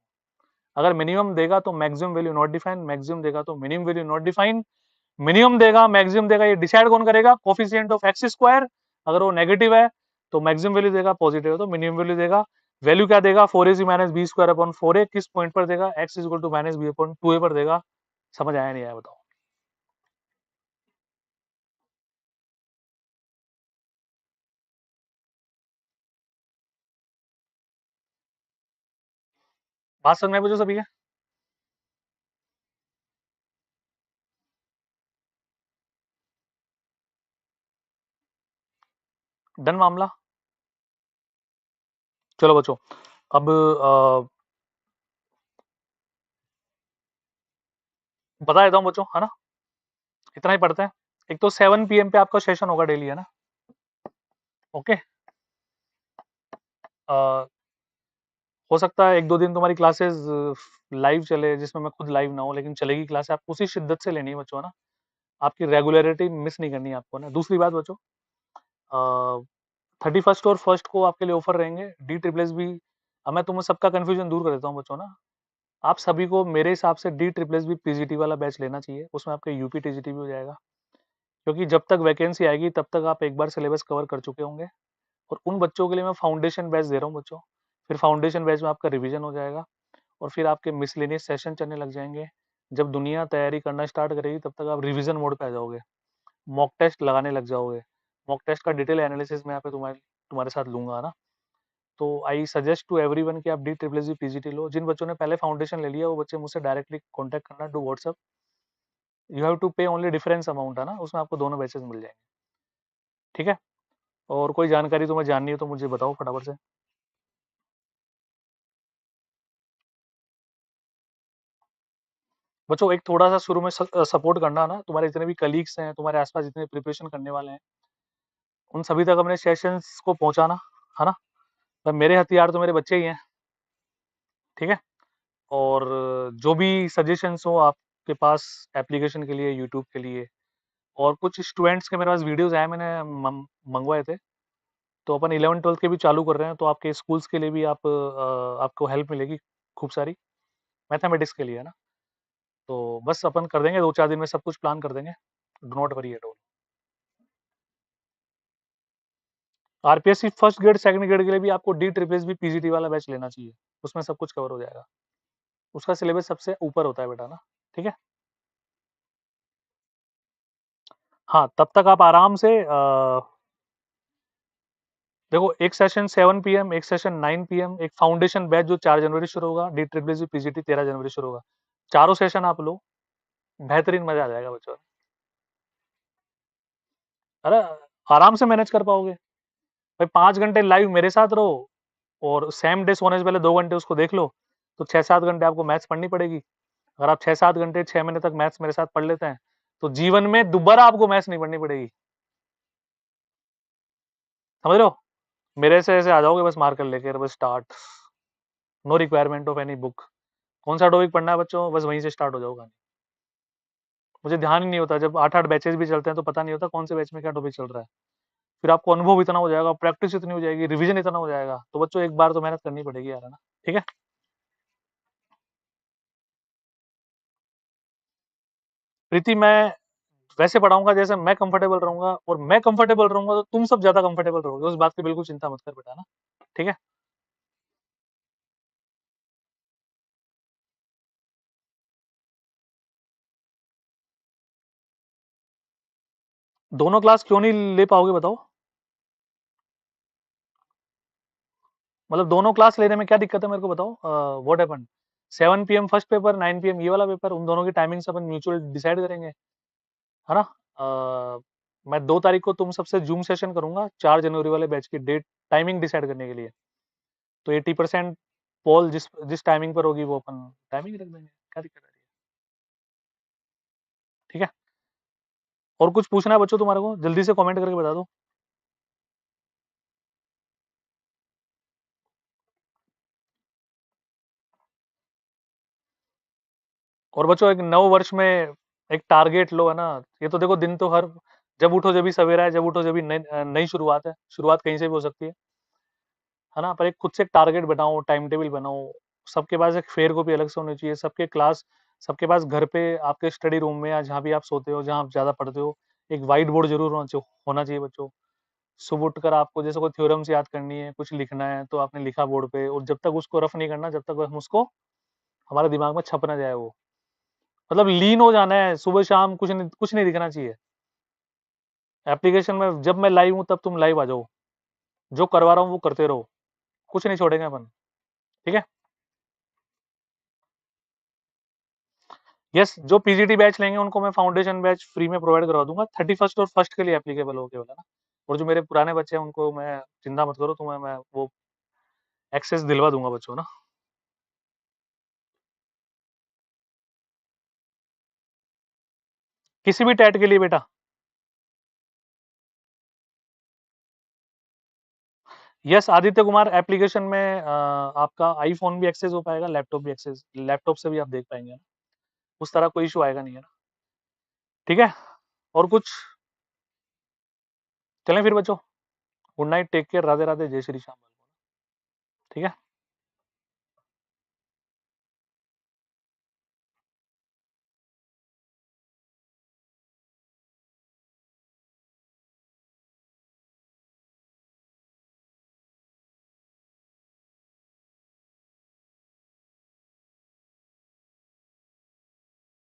अगर मिनिमम देगा तो maximum value not define, maximum देगा तो minimum value not define. Minimum देगा मैक्सिमम देगा ये डिसाइड कौन करेगा, कोफिशिएंट ऑफ एक्स स्क्वायर। अगर वो नेगेटिव है तो मैक्सिमम वैल्यू देगा, पॉजिटिव है तो मिनिमम वैल्यू देगा। वैल्यू क्या देगा, 4ac minus b square upon 4a, किस पॉइंट पर देगा, x is equal to minus b upon 2a पर देगा। समझ आया नहीं आया बताओ। बात समझ में पूछो सभी है। डन मामला। चलो बच्चों, अब बता देता हूँ बच्चों, है ना, इतना ही पढ़ते हैं। एक तो 7 PM पे आपका सेशन होगा डेली, है ना। ओके, हो सकता है एक दो दिन तुम्हारी क्लासेस लाइव चले जिसमें मैं खुद लाइव ना हो, लेकिन चलेगी क्लास, आपको उसी शिद्दत से लेनी है बच्चों, है ना। आपकी रेगुलरिटी मिस नहीं करनी है आपको ना। दूसरी बात बच्चों, 31st और फर्स्ट को आपके लिए ऑफर रहेंगे डी ट्रिपल एस भी। अब मैं तुम्हें सबका कंफ्यूजन दूर कर देता हूँ बच्चों ना। आप सभी को मेरे हिसाब से डी ट्रिपल एस भी पीजीटी वाला बैच लेना चाहिए, उसमें आपके यूपी टीजीटी भी हो जाएगा। क्योंकि जब तक वैकेंसी आएगी तब तक आप एक बार सिलेबस कवर कर चुके होंगे। और उन बच्चों के लिए मैं फाउंडेशन बैच दे रहा हूँ बच्चों। फिर फाउंडेशन बैच में आपका रिवीजन हो जाएगा और फिर आपके मिसलेनियस सेशन चलने लग जाएंगे। जब दुनिया तैयारी करना स्टार्ट करेगी तब तक आप रिवीजन मोड पे आ जाओगे, मॉक टेस्ट लगाने लग जाओगे। मॉक टेस्ट का डिटेल एनालिसिस मैं यहाँ पे तुम्हारे तुम्हारे साथ लूंगा ना। तो आई सजेस्ट टू एवरीवन कि आप डी ट्रिपल एस पीजीटी लो। जिन बच्चों ने पहले फाउंडेशन ले लिया वो बच्चे मुझसे डायरेक्टली कॉन्टैक्ट करना to WhatsApp. You have to pay only difference amount, है ना, उसमें आपको दोनों बैचेस मिल जाएंगे। ठीक है, और कोई जानकारी तुम्हें जाननी हो तो मुझे बताओ फटाफट से। बच्चों एक थोड़ा सा शुरू में सपोर्ट करना ना, तुम्हारे जितने भी कलीग्स हैं, तुम्हारे आसपास जितने प्रिपरेशन करने वाले हैं, उन सभी तक अपने सेशंस को पहुंचाना, है ना। तो मेरे हथियार तो मेरे बच्चे ही हैं। ठीक है, और जो भी सजेशंस हो आपके पास एप्लीकेशन के लिए, यूट्यूब के लिए, और कुछ स्टूडेंट्स के मेरे पास वीडियोस आए, मैंने मंगवाए थे। तो अपन 11th 12th के भी चालू कर रहे हैं, तो आपके स्कूल्स के लिए भी आपको हेल्प मिलेगी खूब सारी, मैथमेटिक्स के लिए, है ना। तो बस अपन कर देंगे 2 4 दिन में, सब कुछ प्लान कर देंगे। Do not worry at all. RPSC first grade second grade के लिए भी आपको डी ट्रिपल एस भी पीजीटी वाला बैच लेना चाहिए, उसमें सब कुछ कवर हो जाएगा। उसका सिलेबस सबसे ऊपर होता है बेटा ना। ठीक है, हाँ तब तक आप आराम से देखो, एक सेशन 7 PM, एक सेशन 9 PM, एक फाउंडेशन बैच जो 4 जनवरी शुरू होगा, डी ट्रिपल एस पीजीटी 13 जनवरी शुरू होगा। चारों सेशन आप लो, बेहतरीन मजा आ जाएगा बच्चों। अरे आराम से मैनेज कर पाओगे भाई। 5 घंटे लाइव मेरे साथ रहो और सेम डे सोने से पहले 2 घंटे उसको देख लो, तो 6 7 घंटे आपको मैथ्स पढ़नी पड़ेगी। अगर आप 6 7 घंटे 6 महीने तक मैथ्स मेरे साथ पढ़ लेते हैं तो जीवन में दोबारा आपको मैथ्स नहीं पढ़नी पड़ेगी। समझ रहे हो, मेरे से ऐसे आ जाओगे बस मार्कर लेकर, बस start, no requirement of any book. कौन सा टॉपिक पढ़ना है बच्चों, बस वहीं से स्टार्ट हो जाओगा। मुझे ध्यान ही नहीं होता, जब 8 8 बैचेस भी चलते हैं तो पता नहीं होता कौन से बैच में क्या टॉपिक चल रहा है। फिर आपको अनुभव इतना हो जाएगा, प्रैक्टिस इतनी हो जाएगी, रिवीजन इतना हो जाएगा, तो बच्चों एक बार तो मेहनत करनी पड़ेगी यार, है ना। ठीक है, प्रीति मैं वैसे पढ़ाऊंगा जैसे मैं कंफर्टेबल रहूंगा, और मैं कंफर्टेबल रहूंगा तो तुम सब ज्यादा कंफर्टेबल रहोगे, उस बात की बिल्कुल चिंता मत कर बेटा ना। ठीक है, दोनों क्लास क्यों नहीं ले पाओगे बताओ। मतलब दोनों क्लास लेने में क्या दिक्कत है मेरे को बताओ, what happened. 7 PM first paper, 9 PM ये वाला पेपर, उन दोनों की टाइमिंग्स अपन म्यूचुअल डिसाइड करेंगे, है ना। मैं 2 तारीख को तुम सबसे जूम सेशन करूंगा 4 जनवरी वाले बैच की डेट टाइमिंग डिसाइड करने के लिए। तो 80% पोल जिस जिस टाइमिंग पर होगी वो अपन टाइमिंग रख देंगे, क्या दिक्कत है? ठीक है। और कुछ पूछना है बच्चों तुम्हारे को, जल्दी से कमेंट करके बता दो। और बच्चों एक नव वर्ष में एक टारगेट लो, है ना। ये तो देखो दिन तो हर, जब उठो जब भी सवेरा है, जब उठो जब भी नई नई शुरुआत है, शुरुआत कहीं से भी हो सकती है ना। पर एक खुद से एक टारगेट बनाओ, टाइम टेबल बनाओ। सबके पास एक फेयर कॉपी अलग से होनी चाहिए, सबके क्लास, सबके पास घर पे आपके स्टडी रूम में या जहाँ भी आप सोते हो, जहाँ आप ज्यादा पढ़ते हो, एक व्हाइट बोर्ड जरूर होना चाहिए बच्चों। सुबह उठकर आपको जैसे कोई थ्योरम्स याद करनी है, कुछ लिखना है, तो आपने लिखा बोर्ड पे, और जब तक उसको रफ नहीं करना, जब तक हम उसको, हमारे दिमाग में छप ना जाए वो। मतलब लीन हो जाना है, सुबह शाम कुछ नहीं दिखना चाहिए एप्लीकेशन में। जब मैं लाइव हूँ तब तुम लाइव आ जाओ, जो करवा रहा हूँ वो करते रहो, कुछ नहीं छोड़ेंगे अपन। ठीक है। यस, जो पीजीटी बैच लेंगे उनको मैं फाउंडेशन बैच फ्री में प्रोवाइड करवा दूंगा, 31st और फर्स्ट के लिए एप्लीकेबल हो केवल, है ना। और जो मेरे पुराने बच्चे हैं उनको मैं, चिंता मत करो, तुम्हें मैं वो एक्सेस दिलवा दूंगा बच्चों ना। किसी भी टैट के लिए बेटा। यस आदित्य कुमार, एप्लीकेशन में आपका आईफोन भी एक्सेस हो पाएगा, लैपटॉप भी एक्सेस, लैपटॉप से भी आप देख पाएंगे ना। उस तरह कोई इशू आएगा नहीं, है ना। ठीक है। और कुछ, चलें फिर बच्चों। Good night, take care, Radhe Radhe, जय श्री श्याम। ठीक है।